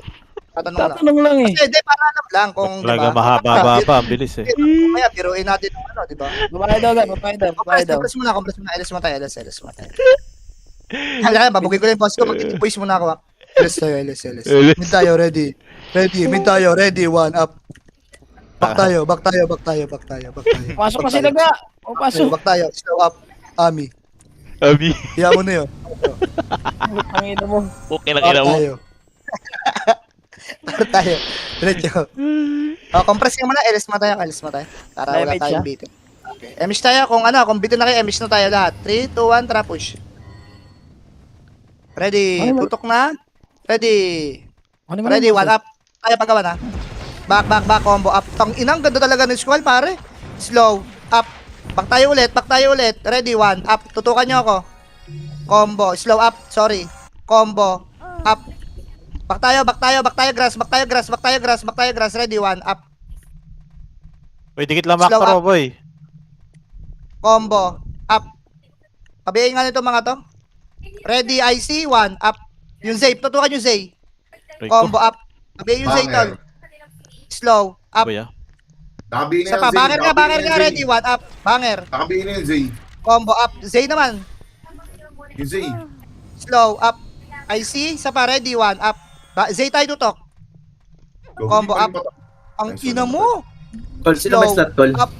Tatanong lang. Tatanong lang eh. Kasi, di, para alam lang kung, di Talaga ba? mahaba pa, ang bilis eh. Kaya, biruin natin ang ano, di ba? Babae daw. Compress muna. LS muna tayo. Hala, babugay ko lang yung boss ko. Mag-voice muna ako. LS tayo, LS. Mid tayo, ready. Mid tayo, ready. One up. Back tayo. Pasok na sila ga. Pasok. Back tayo. Slow up. Ami. Abi. Hiya mo na yun. Ang ina mo. Okay lang Back ina mo. tayo. Back tayo. Diretso. Compress nga muna. LS muna tayo. Para wala Damage, tayong ah. bitin. Okay. Emish tayo. Kung bitin na kayo, emish na tayo lahat. 3, 2, 1, tara push. Ready. Ay, Tutok na. Ready. Ano Ready, one up. Tayo paggawa na. Back, combo up. Tang inang ganda talaga ng squall, pare. Slow, up. Back tayo ulit. Ready, one up. Tutukan nyo ako. Combo, slow up. Sorry. Combo, up. Back tayo, grass. Ready, one up. Uy, dikit lang Slow macro, up. boy. Combo, up. Pabiyayin nga nito mga to. Ready, IC, one up. Yung Zay, tutukan yung Zay. Combo up. Pabiyayin yung Zay, tol. Slow, up. Boy, ah. Nakabiin na Isa pa, banger ka, ready, one up. Banger. Nakabiin na yun, Zay. Combo up. Zay naman. Yung Zay. Slow up. IC, isa pa, ready, one up. Zay tayo tutok. Combo up. Ang ina mo. Call, sino may slot call? Up.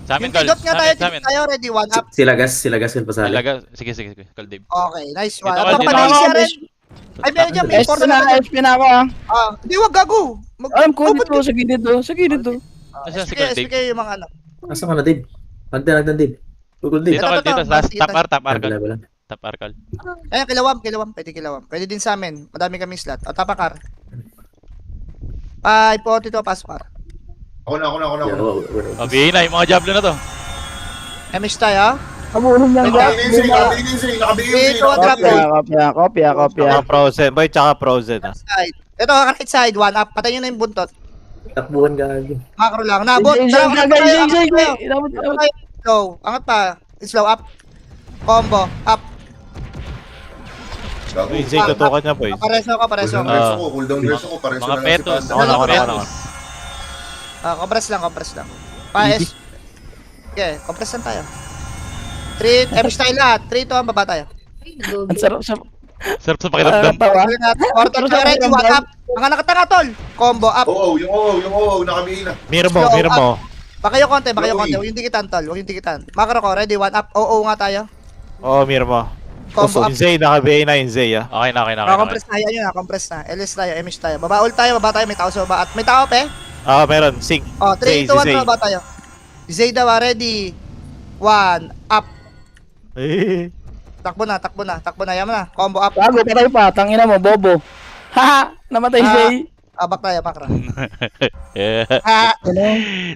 Sa amin, Yung Col. tidot nga tayo, Sa amin. ready, one up. Sila gas yun pasali. Talaga. Sige. Col Dave. Okay, nice one. Dito, At dito. pa na rin. Ay, meron dyan, may SP importer na, na. SP na ako ah. Hindi, wag gago. Alam ko dito, sa gilid do. Nasaan si Col Dave? SPK yung mga ano. Asa ka na, Dave? Nagdan, Dave. Google Dave. Dito, Col. Dito. Sa top R, Wala, wala. Top R, Col. Ayan, kilawam. Pwede din sa amin. Madami kaming slot. O, tapakar. 542, pasok. Ako na. Yeah, wala. Abi na, yung mga Diablo na to. MS tayo. Kabulong yan ga. Nakabiin yung Zay. Dito, drop Kopya. Tsaka frozen, boy, tsaka frozen, ah. side. Ito, right side, one up. Patayin nyo na yung buntot. Takbuhan gagi. Macro lang. Nabot. Slow. Angat pa. Slow up. Combo. Up. Gago. Uy, Zay, tutukan niya, boy. Pareso ka. Cooldown verse ako. Pareso Mga na lang si petos. Panda. Ako na. Compress lang. Pa-S. Okay, compress lang tayo. 3, MS tayo lahat. 3 to, baba tayo. Ang sarap sa... Sarap sa pakiramdam. Tawa. Quarter na ready, one up. Mga nakatanga, tol. Combo, up. Yung oo, nakabiin na. Mirror mo. Baka yung konti. Huwag yung dikitan, tol. Macro ko, ready, one up. Oo nga tayo. Oo, mirror mo. Combo up. Yung Zay, naka-BA na yung Zay, ah. Okay na. Compress na, yan yun, compress na. LS tayo, MS tayo. Baba tayo, may tao sa baba. At may tao, pe. Ah, meron. Sync. Oh, 3, 2, 1, Zay. baba tayo. Zay daw, ready. 1, up. Eh. Takbo na. Yaman na. Combo up. Bago, patay pa. Tangina mo, bobo. Haha! Namatay Zay. Back tayo, Macro. Yeah. Ano?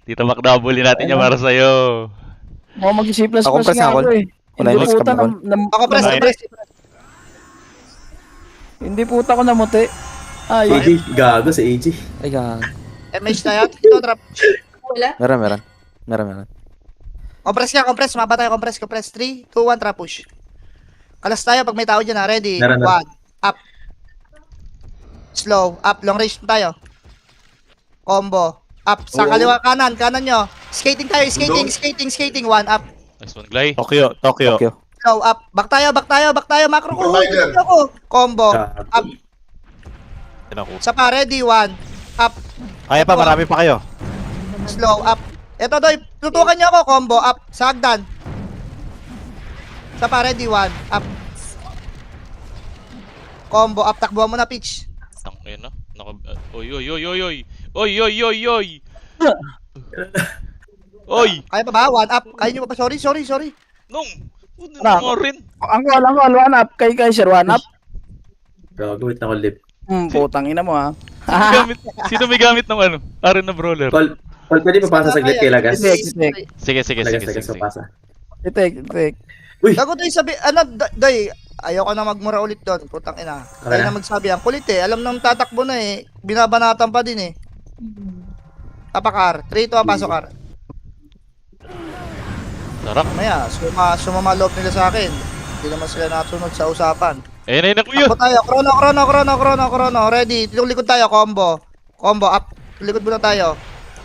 Dito maknabuli natin yung para sa'yo. Ako mag-C++ Ako, press nga na, ako eh. Wala Hindi yung puta scam Ako, press. Hindi puta ko namuti. Ay, AJ, gago sa AJ. Ay, gang. MS tayo. Ito, trap. Wala. Meron. Compress. Maba tayo, compress. 3, 2, 1, trap push. Kalas tayo pag may tao dyan, ha. Ready? 1, Meron na. up. Slow, up. Long range tayo. Combo. Up. Sa Oo. kaliwa, kanan nyo. Skating tayo, skating. 1, up. Nice one, Glay. Tokyo. Slow, up. Back tayo. Macro ko. Provider. Combo. Gago. Up. Yan ako. Sa pa, ready? 1, up. Kaya pa, marami pa kayo. Slow, up. Ito, Doy, tutukan niyo ako, combo, up. Sa hagdan. Sa pa, ready, 1, up. Combo, up. Takbuhan mo na, pitch. Tang ina. Oy, oy, oy, oy, oy. Oy, oy, oy, oy. Oy, Kaya pa ba? 1, up. Kaya niyo pa ba? Sorry. nung. Ano? Ano rin? Ang call, 1 up. Kay sir, 1 up. Gago, wait na ko lip. Putang ina mo ha. Sino may gamit ng ano? Arin na brawler. Call, pwede pa pasa saglit kay Lagas? Itek. Sige. Lagas, so pasa. Itek. Uy! Gago, Doy, sabi, Doy, ayoko na magmura ulit doon. Putang ina. Kaya na magsabi, ang kulit eh. Alam nang tatakbo na eh. Binabanatan pa din eh. Tapakar. 3 to, pasok kar. Sarap. Maya, sumama loob nila sa akin. Hindi naman sila nasunod sa usapan. Ayun na kuya. Takbo tayo. Chrono. Ready. Likod tayo. Combo, up. Likod muna tayo.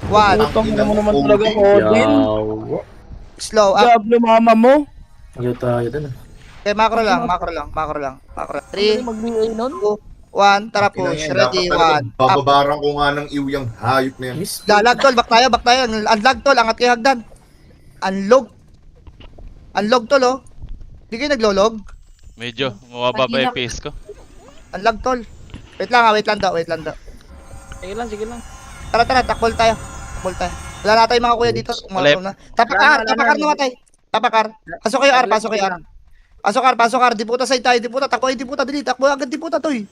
1. Putang ina mo naman talaga, Odin. Yaw. Slow, up. Diablo mama mo. Ayaw tayo dun ah. Okay, macro lang. 3, Mag-BA nun. 2, 1. Tara, push. Ready, 1. Up. Bababaran ko nga ng iwyang hayop na yan. Miss. Lalag, tol. Back tayo. Unlag, tol. Angat kayo hagdan. Unlog, tol, oh. Hindi kayo naglolog. Medyo, mababa pa yung pace ko. Unlag, tol. Wait lang daw. Sige lang. Tara, takbol tayo. Wala na tayong mga kuya dito. Malep. Tapakar namatay. Tapakar. Pasok kayo, R. Pasok, R. Diputa side tayo. Takbo kayo, diputa. Dili. Takbo agad, diputa, toy.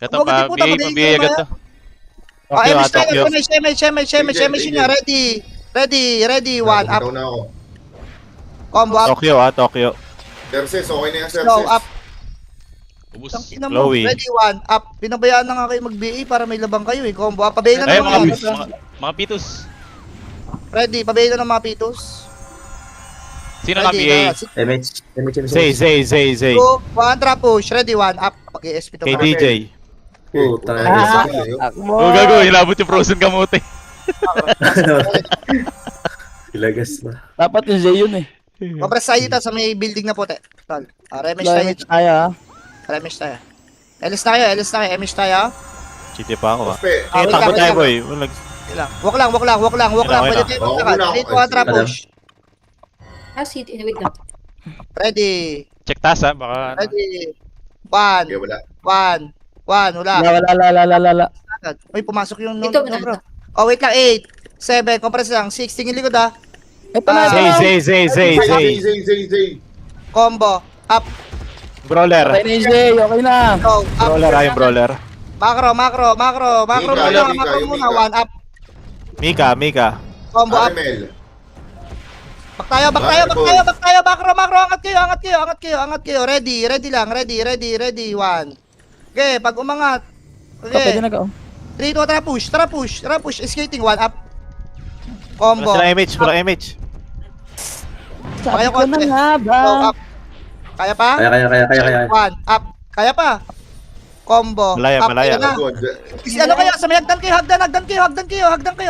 Ito pa, BA agad to. Okay, Tokyo, MS tayo. Tokyo. Shemesh nyo. Ready. 1, up. Ikaw na ako. Combo, up. Tokyo. Serses, okay na yan, Serses. Slow, up. Ubus. Ina mo. Chloe. Ready, 1, up. Pinabayaan na nga kayo mag-BA para may labang kayo eh. Combo, up. Pabayin na Ay, naman. mga pitos. Ready, pabayin na ng mga pitos. Sino na BA? MH. Zay. 2, 1, trap push. Ready, 1, up. Pag-ESP to. Kay DJ. Puta. Takbo. Oh, gago, hilabot yung frozen kamote. Ilagas ba? Dapat yung Zay yun eh. Mabras tayo dito sa may building na puti. Tol. Remesh tayo. Damage kaya ha. Remesh tayo. Elis na kayo. Emesh tayo. Chite pa ako ah. Ospe, Ah, wait Takbo lang, tayo wait boy. Walag. Okay lang. Walk lang. Okay Pwede na. tayo Okay magtakad. na. 3, 2, 1, trap Okay. push. Wait lang. Ready. Check taas ha, baka ano. Ready. okay, wala. 1. Wala. Wala. Uy, pumasok yung Ito, no, bro. Oh, wait lang. 8, 7, compress lang. 6, tingin likod ah. Ito na. Zay. Combo. Up. Brawler. Okay na yung Zay. Okay na. Go. Up. Brawler yung brawler. Macro Mika, muna. Mika. 1, up. Mika. Combo up. Arimel. Back tayo. Macro. Angat kayo. Ready lang. Ready. 1. Okay, pag umangat. Pwede Okay. na ka. 3, 2, tara push. Skating 1 up. Combo. Wala MH. Sabi Kaya ko na konti. nga ba? Go up. Kaya pa? Kaya. 1 up. Kaya pa? Combo. Malaya. Up. Kaya na. Good. Ano kaya? Sa may hagdan kayo.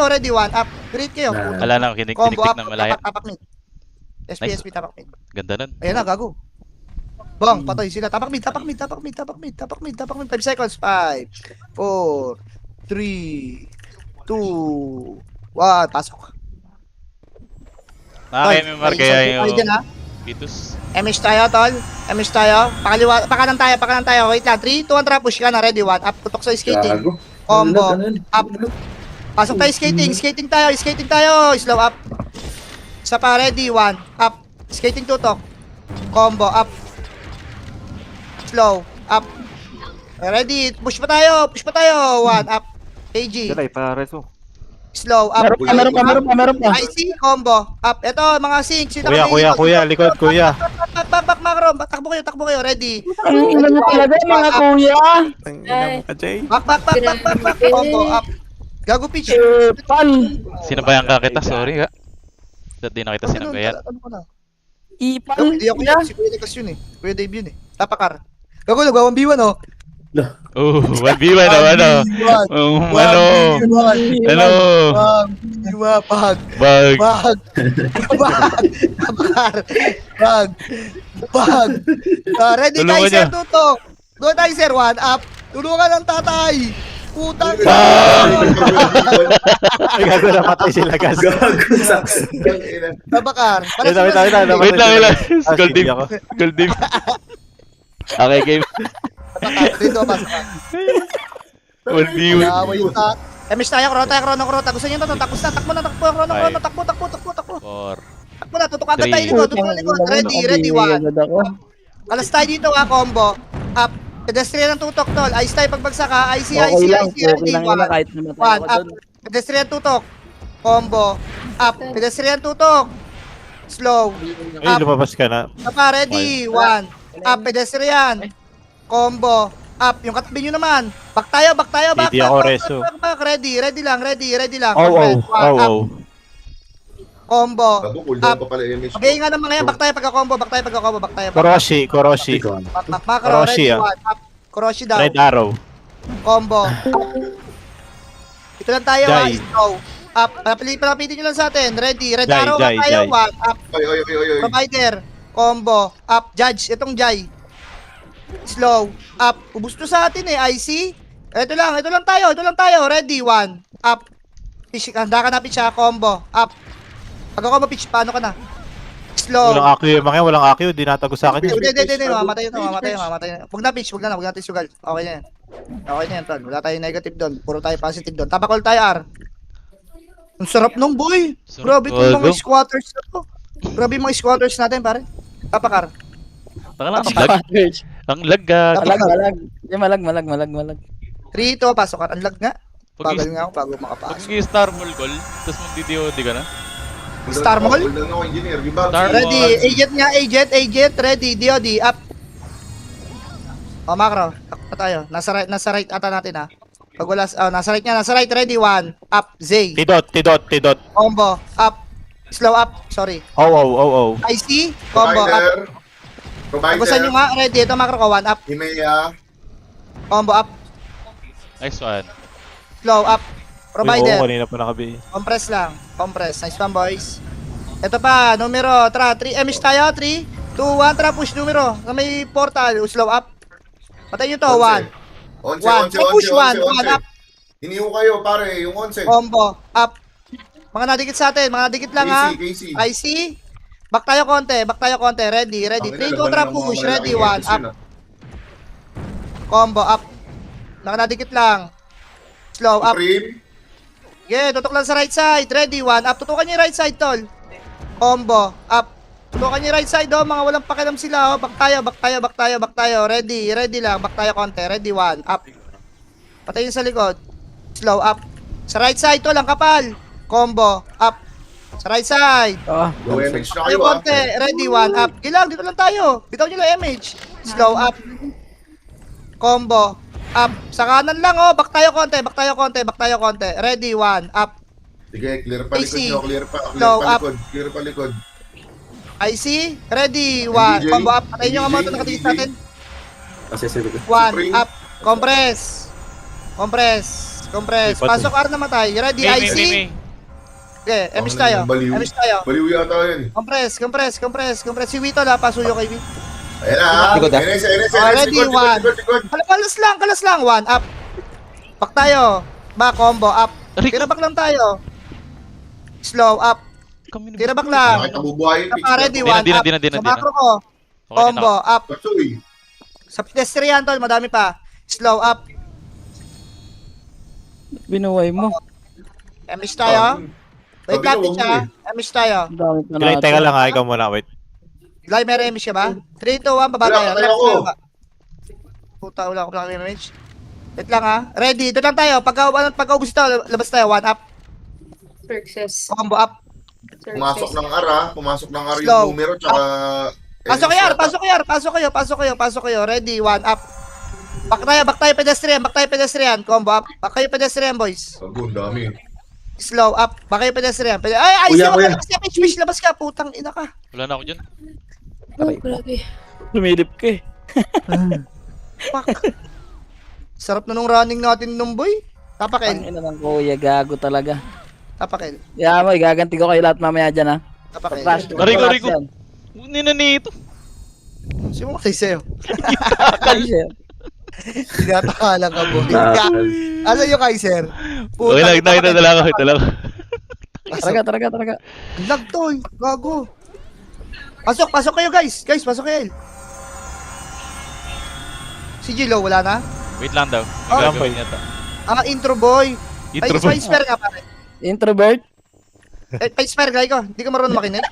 Ready, 1 up. Great kayo. Wala na, kiniktik Combo up. ng malaya. Tapak mid. SP, tapak mid. Ganda nun. Ayan na, gago. Bang, patay sila. Tapak mid. 5 seconds. 5, 4, 3, 2, 1. Pasok. Nakaka-MMR kaya Ay, dyan, ha? yung pitos. MS tayo, tol. Pakaliwa, pakanan tayo. Wait lang. 3, 2, 1, trap push ka na. Ready, 1. Up, tutok sa skating. Gago. Combo. Ganun. Up. Pasok tayo skating. Skating tayo. Slow up. Isa pa, ready, 1. Up. Skating tutok. Combo. Up. Slow. Up. Ready. Push pa tayo. 1. Up. KG. Slow. Up. Meron pa. IC. Combo. Up. Ito, mga sinks. Kuya, likod kuya. Back, macro. Takbo kayo. Ready. Ang ina mo talaga mga kuya. Ay. Back. Combo. Up. Gago pitch. Pal. Sinabayan ka kita, sorry ha. Dati di nakita sinabayan. Ano ko na? Ipal. Hindi ako yun. Si Kuya Degas yun eh. Kuya Dave yun eh. Tapakar. Gago, nagwa-1v1 oh. Oh, 1v1 ano? Bag. Ready Tulungan tayo, sir, niya. tutok. Doon tayo, sir. 1 up. Tulungan ng tatay. Putang. Ay, gago na patay sila, gas. Gago, saks. Babakar. Wait lang, Wait lang, wait lang. Ah, Gold sige team. ako. Gold team. Okay, game. Babakar. Dito, pasok. 1v1. Away ka. Emis tayo, krota. Gusto niyo ito, takbo na, takbo, krono, takbo. 4. Takbo na, tutok agad tayo 3. likod, tutok likod. Ready, one. Kalas tayo dito combo. Up. Pedestrian ng tutok, tol. Ice tayo pagbagsak ha. IC, Okay lang, ready, lang yun one. kahit namatay One, ako up. dun. Pedestrian tutok. Combo. Up. Pedestrian tutok. Slow. Ay, lumabas ka na. Papa, ready, one. Up, pedestrian. Combo. Up, yung katabi nyo naman. Back tayo, back. Hindi ako reso. Ready lang. Oh, Conference, one, up. oh. Combo. Bago, cooldown pa pala image. Pagay nga ng mga yan, back tayo pagka-combo. Koroshi. Macro, Kuroshi, ready, ah. one. Up. Kuroshi daw. Red arrow. Combo. Ito lang tayo, Jai. slow. Up. Palapitin nyo lang sa atin. Ready. Red Jai, arrow Jai, nga tayo. Jai. One. Up. Oy. Provider. Combo. Up. Judge. Itong Jai. Slow. Up. Ubus to sa atin IC. Ito lang tayo. Ready. One. Up. Pitch. Handa ka na pitch ha. Combo. Up. Pag ako ma-pitch, paano ka na? Slow. Walang akyo yung mga yan, walang akyo. Dinatago sa akin. Hindi. Mamatay na. Huwag natin sugal. Okay na yan, tol. Wala tayong negative doon. Puro tayo positive doon. Tapakol tayo, R. Ang sarap nung boy. Sarap. Grabe itong mga Go. squatters na to. Grabe yung mga squatters natin, pare. Tapakar. Taka lang, ang lag. Ang lag, gag. Malag. 3 ito, pasok ka. Ang lag nga. Pag Bagal nga ako bago makapasok. star mall call, tapos magdi-DOD ka na. Star Mall? Cooldown ako, engineer. Yung bago. Star Mall. Ready. Agent. Ready. DOD. Up. O, macro. Takpa tayo. Nasa right ata natin, ha. Pag wala, nasa right. Ready. 1. Up. Zay. Tidot. Combo. Up. Slow up. Sorry. Oh. IC. Combo. Up. Tagusan nyo Provider. nga. Ready. Ito, macro ko. 1. Up. Himea. Combo. Up. Nice one. Slow up. Oo, Provider. kanina pa nakabi. Compress lang. Compress. Nice one, boys. Ito pa. Numero. 3. Emish tayo. 3, 2, 1. Tara, push numero. Na may portal. Slow up. Patayin nyo to. 1. 11. Push 1. 1 up. Hiniho kayo, pare. Yung 11. Combo. Up. Mga nadikit sa atin. Mga nadikit lang, ha. KC. IC. Back tayo konti. Ready. 3, 2, 1. Push. Ready. 1. Up. Combo. Up. Mga nadikit lang. Slow up. Supreme. Yeah, tutok lang sa right side. Ready, 1. Up. Tutukan niyo yung right side, tol. Combo. Up. Tutukan niyo yung right side, oh. Mga walang pakialam sila, oh. Back tayo. Ready lang. Back tayo konti. Ready, 1. Up. Patayin sa likod. Slow up. Sa right side, tol. Ang kapal. Combo. Up. Sa right side. Low image na Tayo kayo, ah. konti. Ready, 1. Up. Gilang, dito lang tayo. Bitaw niyo lang image. Slow up. Combo. Up. Sa kanan lang, oh. Back tayo konti. Ready, 1. Up. Sige, clear pa likod AC. nyo. Slow up. Clear pa likod. IC. Ready, 1. NDJ. Combo up. Patayin nyo nga mga ito. NDJ. Nakatingin natin. Kasi sabi ko. 1. Supreme. Up. Compress. Lipat Pasok R na matay. Ready, IC. Okay, MS tayo. Baliw. Baliw yata yun. Compress. Si Wito la. Pasuyo kay Wito. Ayan na. Likod, ah. NS. Ready, 1. Kalas lang. 1. Up. Back tayo. Back, combo. Up. Tira back lang tayo. Slow up. Tira back lang. Bakit nabubuhay yung Tapa, ready, 1. Di Up. na. Sa macro ko. Combo. Up. Patsoy. Sa pedestrian, tol. Madami pa. Slow up. Binuway mo. MS tayo. Wait Sabi lang, ko, pitch ha. MS tayo. Ang dami pa Kailan, teka lang ha, ikaw muna, wait. Lai, may MS ka ba? 3, 2, 1, baba Wala, tayo. patay ako. Puta, wala ko lang image. Wait lang ha. Ready, ito lang tayo. Pagka-ubus ito, labas tayo. 1 up. Success. Combo up. Pumasok ng ara. Pumasok ng ara Slow. yung numero. Tsaka... Pasok kayo. Ready, 1 up. Back tayo pedestrian. Combo up. Back kayo pedestrian, boys. Sago, ang dami. Slow up. Back kayo pedestrian. Ay, Kuya, kuya. labas ka. Putang ina ka. Wala na ako dyan. Oh, grabe. Lumilip ka eh. Fuck. Sarap na nung running natin nung boy. Ang Tapakel. ina ng kuya, gago talaga. Tapakel. Kaya mo, igaganti ko kayo lahat mamaya dyan ha. Tapakel. Flash. Rico. Nina nito. Sino mo kasi sa'yo? Ay, shit. Tinataka lang ka, boy. Nakakal. Asan yung Kaiser? Okay lang, ito na lang ako, ito lang. Taraga. Ang lag to, eh. Gago. Pasok kayo, guys. Guys, pasok kayo. Si Gilo, wala na? Wait lang daw. May gagawin niya to. Intro boy. Intro Ay, boy. Spire nga, pare. Introvert. Ay, Spire guy ko. Hindi ka marunong makinig.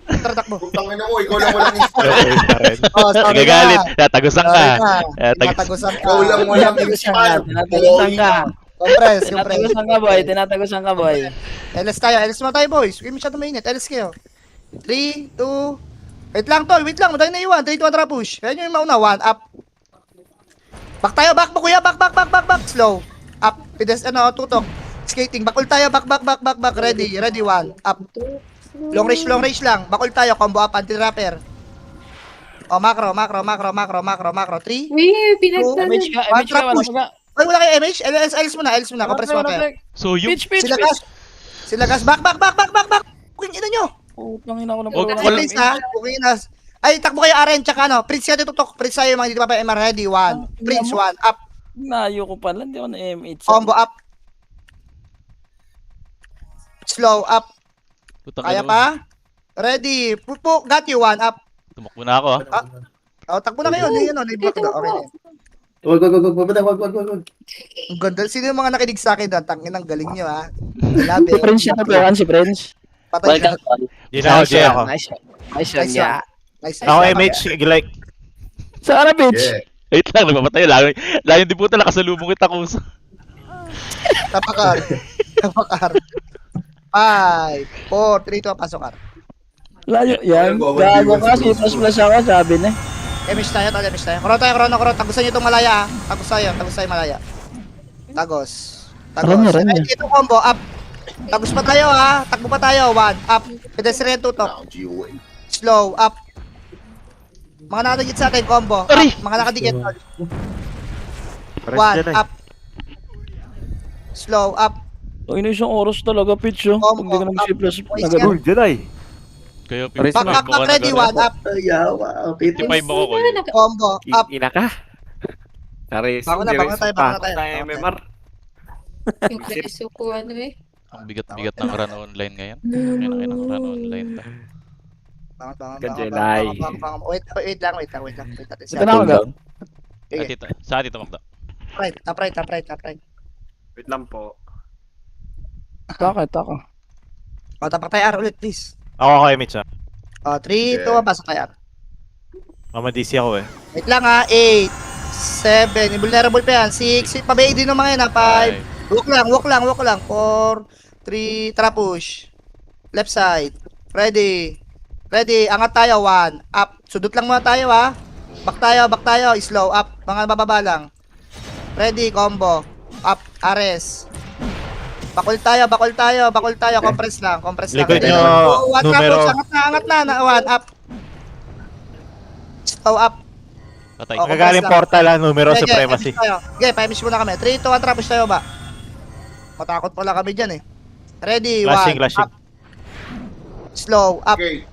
Tarak mo. Putang ina mo, ikaw lang walang inspire. Okay pa rin. Oh, sorry Nagagalit. na. Tatagusan ka. Sorry na. Tatagusan. Tatagusan ka. Ikaw lang walang Tinatagusan ka. inspire. Tinatagusan ka. Compress. Tinatagusan ka, boy. LS tayo. LS mo tayo, boys. Huwag masyado mainit. LS kayo. 3, 2... Wait lang, tol. Wait lang. Madali na iwan. 3, 2, 1, tara push. Kaya nyo yung mauna. 1, up. Back tayo. Back mo, kuya. Back. Slow. Up. Pides, tutok. Skating. Bakul tayo. Back. Ready. 1, up. Long range lang. Bakul tayo. Combo up. Anti-rapper. Oh, macro. 3. Uy, pinagdala. MH ka, wala ka. Ay, wala kayo MH? LS mo na. Compress mo tayo. So yung... Pitch. Sila gas. Back. Kung ina nyo. Putang ina ko ng Wag- Ay, wala- Prince ha. Okay na. Ay, takbo kayo Aren. Tsaka Prince ka tutok. Prince tayo mga dito pa pa MR ready. 1. Prince 1. Up. Nayo ko pala, hindi ako na MH. Combo up. Slow up. Putang Kaya ina mo. pa? Ready. Pupo. Got you 1. Up. Tumakbo na ako, ah. Oh, takbo na kayo. Naiblock na. Okay na. Wag. Ang ganda. Sino yung mga nakinig sa akin doon? Tangin ang galing nyo ha. Labi. Si Prince siya to, si Prince. Patay ka. Yun ako, Jay ako. Nice Nice one, yeah. Nice. Ako MH, like, Sa ano, bitch? Yeah. Wait lang, nagpapatay. Layo di puta, nakasalubong kita kusa. Tapakar. 5, 4, 3, 2, pasok ka. Layo, yan. Gago ka, si plus ako, sabi na. Emish tayo. Kuro tayo. Tagusan nyo itong malaya ha. Tagos tayo malaya. Tagos. Run niya. Ready ito combo, up. Tagos pa tayo ha. Takbo pa tayo. 1, up. Pedestrian tutok. Slow, up. Mga nakadikit sa atin, combo. Up. Mga nakadikit. 1, up. Slow, up. Ang ina isang oras talaga, pitch, oh. Pag di ka na mag-C++, Uy, nagano. Kaya Back, ready, 1, up. Ayaw, Peter. Tipay mo ko. Combo, up. Ina ka. Taris. Bangon na tayo. MMR. Yung preso ko, ano eh. Ang bigat-bigat ng run online ngayon. Ngayon ang run online. Kajelay. Wait lang. Ito na ako, down. Saan dito Magda? Top right. Wait lang po. Bakit ako? O, tapak tayo, R ulit, please. ako MH ah. O, 3, 2, pasok tayo, R. Mama DC ako eh. Wait lang ha, 8, 7, invulnerable pa yan, 6, pabay din ng mga yan ha, 5, walk lang, 4, 3, tara push, left side, ready, angat tayo, 1, up, sudot lang muna tayo ha, back tayo, slow, up, mga bababa lang, ready, combo, up, ares, bakol tayo, compress lang, Likod ready, nyo, 1, tara numero. push, angat na, 1, up, slow, up, Patay. Okay. Nagagaling portal ah, numero Okay, supremacy. Okay, pa-miss muna kami. 3, 2, 1, trapos tayo ba? Matakot pala kami dyan eh. Ready, 1, Flashing. up. Slow, up. Okay.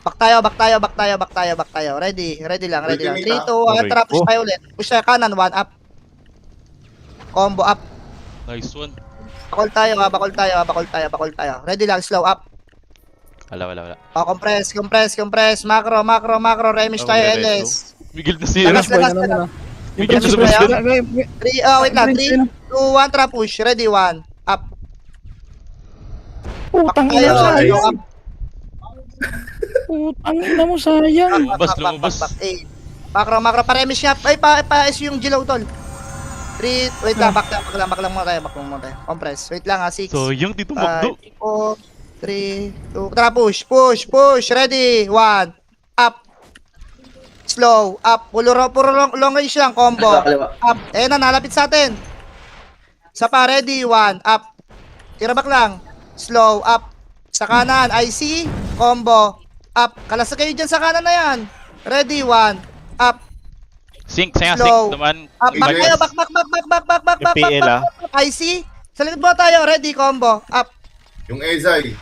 Back tayo. Ready lang. 3, 2, 1, Okay. trapos tayo ulit. Push tayo kanan, 1, up. Combo, up. Nice one. Bakol tayo. Ready lang, slow, up. Wala. O, compress. Macro. Remish tayo, Okay, LS. Miguel na zero. Lagas. Miguel na Lagas zero. tayo. 3, wait lang. 3, 2, 1, trap push. Ready, 1, up. Putang Tayo, ina mo, sayang. up. Putang ina mo, sayang. Lumabas. Macro, pa-remish nga. Ay, pa-S yung Gilaw, tol. 3, wait lang, back lang muna tayo. Compress. Wait lang ha, 6, So yung dito Magdo. 4, 3, 2, tara push. Ready, 1, up. Slow, up. Puro long range lang, combo. Kaliwa. Up. Na, nalapit sa atin. Sa pa, ready, 1, up. Tira back lang. Slow, up. Sa kanan, IC, combo. Up. Kalasa kayo dyan sa kanan na yan. Ready, 1, up. Sync. Slow. Naman. Up. Back Yes. tayo, back. Yung PL ah. IC. Sa likod mo tayo, ready, combo. Up. Yung Ezai.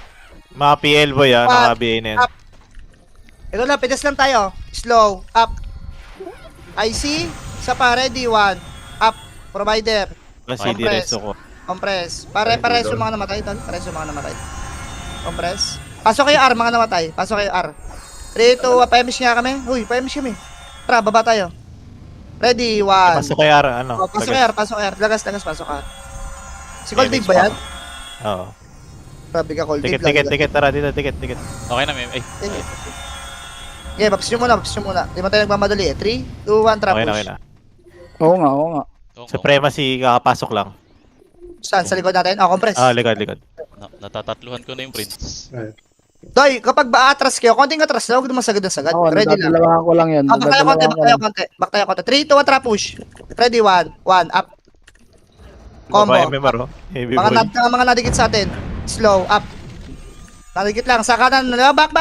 Mga PL boy ah, naka-BA na yan. Up. Ito lang, pides lang tayo. Slow, up. IC. Isa pa, ready, 1. Up. Provider. Kasi Compress. diretso ko. Compress. Pare-pares yung mga namatay, tol. Pares yung mga namatay. Compress. Pasok kayo R, mga namatay. Pasok kayo R. 3, 2, 1. Pa-emish nga kami. Uy, pa-emish kami. Tara, baba tayo. Ready, 1. Pasok kay Ara, ano? Oh, pasok kayo R, pasok kayo R. Lagas, pasok R. Si Cold Dig ba yan? Oo. Grabe ka, Cold Dig. Ticket, tara dito, ticket. Okay na, may... Ay, Okay, babs nyo muna. Di mo tayo nagmamadali eh. 3, 2, 1, trap Okay push. na. Oo nga. Supremacy, kakapasok lang. Saan? Sa likod natin? Oh, compress. Likod. natatatluhan ko na yung prince. Doy, kapag ba atras kayo, konting atras na, huwag naman sagad na sagad. Oo, Ready lang. nadadalawahan ko lang yan. Back tayo konti, Nadadalawahan ko back tayo lang. konti. 3, 2, 1, trap push. Ready, 1, up. Combo. Baba MMR, oh. Heavy boy. Mga nadikit sa atin. Slow, up. Nadikit lang. Sa kanan, back,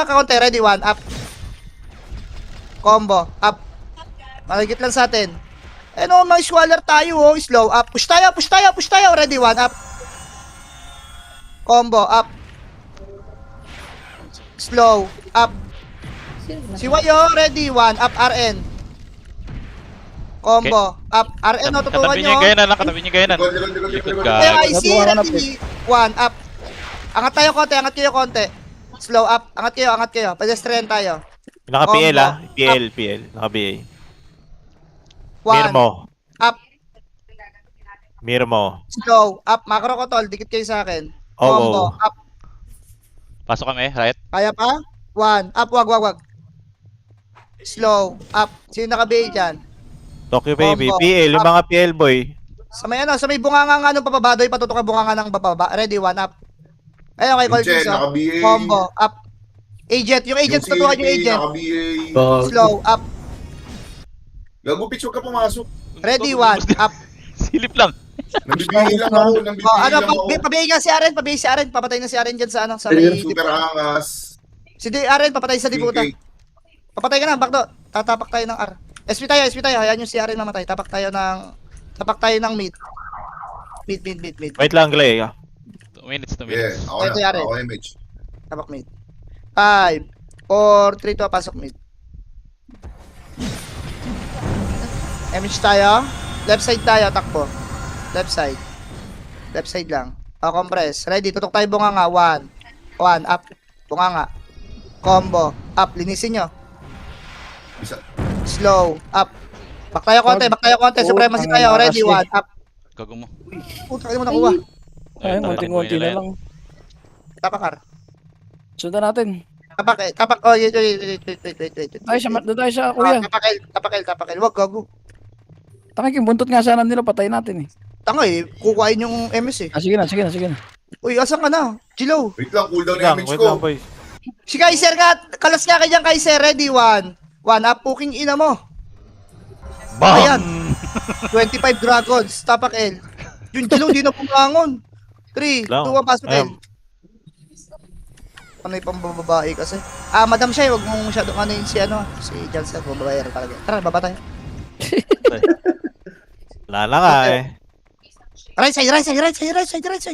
konti. Ready, 1, up. Combo, up. Nadikit lang sa atin. Eh no, may squaller tayo, oh. Slow, up. Push tayo. Ready, 1, up. Combo, up. Slow, up. Si Wayo, ready, 1, up, RN. Combo, up, RN, no, tutukan Katabi nyo. niya gayanan lang, katabi niya gayanan. Likod. Likod Tayo, ka. IC, ready, 1, up. Angat kayo konti. Slow, up, angat kayo. Pedestrian tayo. Naka-PL, ah. Combo. PL. Naka-BA. 1, up, Mirmo. slow, up, macro ko tol, dikit kayo sa akin. Oh, Combo, oh. up, Pasok kami, right? kaya pa? 1, up, wag. Slow, up, sino naka-BA dyan? Tokyo baby. Combo. PL, yung mga PL boy. Sa may bunganga nga nung papaba, doy, patutok ang bunganga ng bababa. Ready, 1, up. Ayun, okay, call Pinche, this, naka-BA. Combo, up. Agent, yung agent, tutukan yung agent. Naka-BA. Slow, up. Gago, pitch, huwag ka pumasok. Ready, 1, up. Silip lang. Nambibigay lang ako. Oh, ano, pabigay nga si Aren, papatay na si Aren dyan sa ano, sa may Super angas. Si Aren, papatay sa dibuta. Papatay ka na, bakto. Tatapak tayo ng R. SP tayo, hayaan nyo si Aren mamatay. Tapak tayo ng mid. Mid. Wait lang, Glay. 2 minutes, 2 Yeah, minutes. ako Ito na. yari. Ako image. Tapak mid. 5, 4, 3, 2, pasok mid. Image tayo. Left side tayo, takbo. Left side lang. O, compress. Ready, tutok tayo bunganga. 1, up. Bunganga. Combo. Up, linisin nyo. Isa. Slow. Up. Back tayo konti. Supremacy tayo. Ready, 1, up. Gago mo. Puta, hindi mo nakuha. Ayun, konti-konti na lang. Tapakar. Sundan natin. Tapak. Oh, wait. Doon tayo sa kuya. Tapakil. Wag, gago. Takik yung buntot nga sana nila, patay natin eh. Tanga eh, kukuhain yung MS eh. Sige na. Uy, asan ka na? Chilo. Wait lang, cooldown Wait na lang, image wait ko. lang, boy. Si Kaiser nga, kalas nga kay Kaiser. Ready, 1, up, puking ina mo. Ayan. 25 dragons, tapak L. Yung Chilo, di na pumangon. 3, 2, Lang. 1, pasok L. Ayun. Ano yung pambababae kasi? Madam siya, wag mong masyadong ano yun si Jansen, babae talaga. Tara, baba tayo. Wala na nga eh. Right side,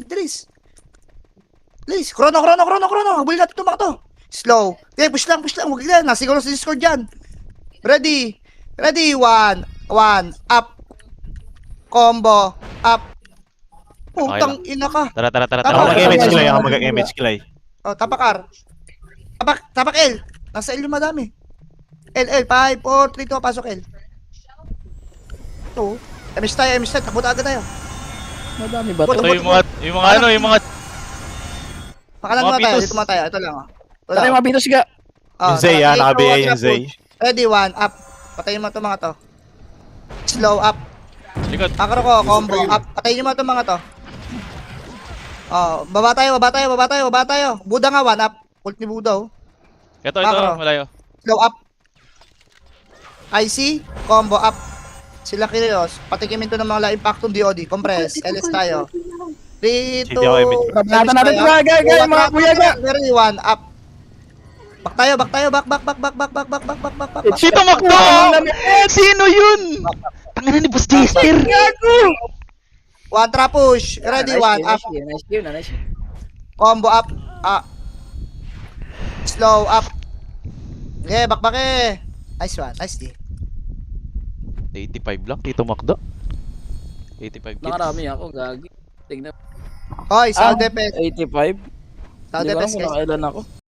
Dris. Please, chrono. Habulin natin ito, to. Slow. Okay, push lang. Huwag na. Nasiguro sa Discord dyan. Ready, 1, up. Combo, up. Putang ina ka. Tara. Tama. Ako mag-image Clay. Oh, tapakar. Tapak L. Nasa L yung madami. L, 5, 4, 3, 2, pasok L. Ito. MS tayo. Takbo agad tayo. Madami ba to? Ito yung mga Makalan Mga mo tayo. pitos. Dito mo tayo. Ito lang. Tara yung mga bitos ga. Yung Zay, naka-BA yung Zay. Ready, 1, up. Patayin mo ito mga to. Slow, up. likod. Makro ko, combo, up. Patayin mo ito mga to. Oh, baba tayo. Buda nga, 1, up. Ult ni Buda, oh. Ito, Makro. malayo. Slow, up. IC, combo, up. Sila Kirios. Patikimin to ng mga impactum DOD. Compress. LS tayo. 3, 2, Hindi ako image. Rabnatan natin ito ga, mga kuya ga. Ready, 1, up. Back tayo. Back. Sino Makdo? Sino yun? Tangina ni Boss Jester. 1, trap push. Ready, 1, up. Nice yun. Combo, up. Slow, up. Okay, back. Nice one. Nice D. 85 lang, Tito Macdo. 85 kills. Nakarami ako, gagi. Tignan. Hoy, Sao Depes. 85? Sao Hindi ko alam Depes, kung guys. nakailan ako.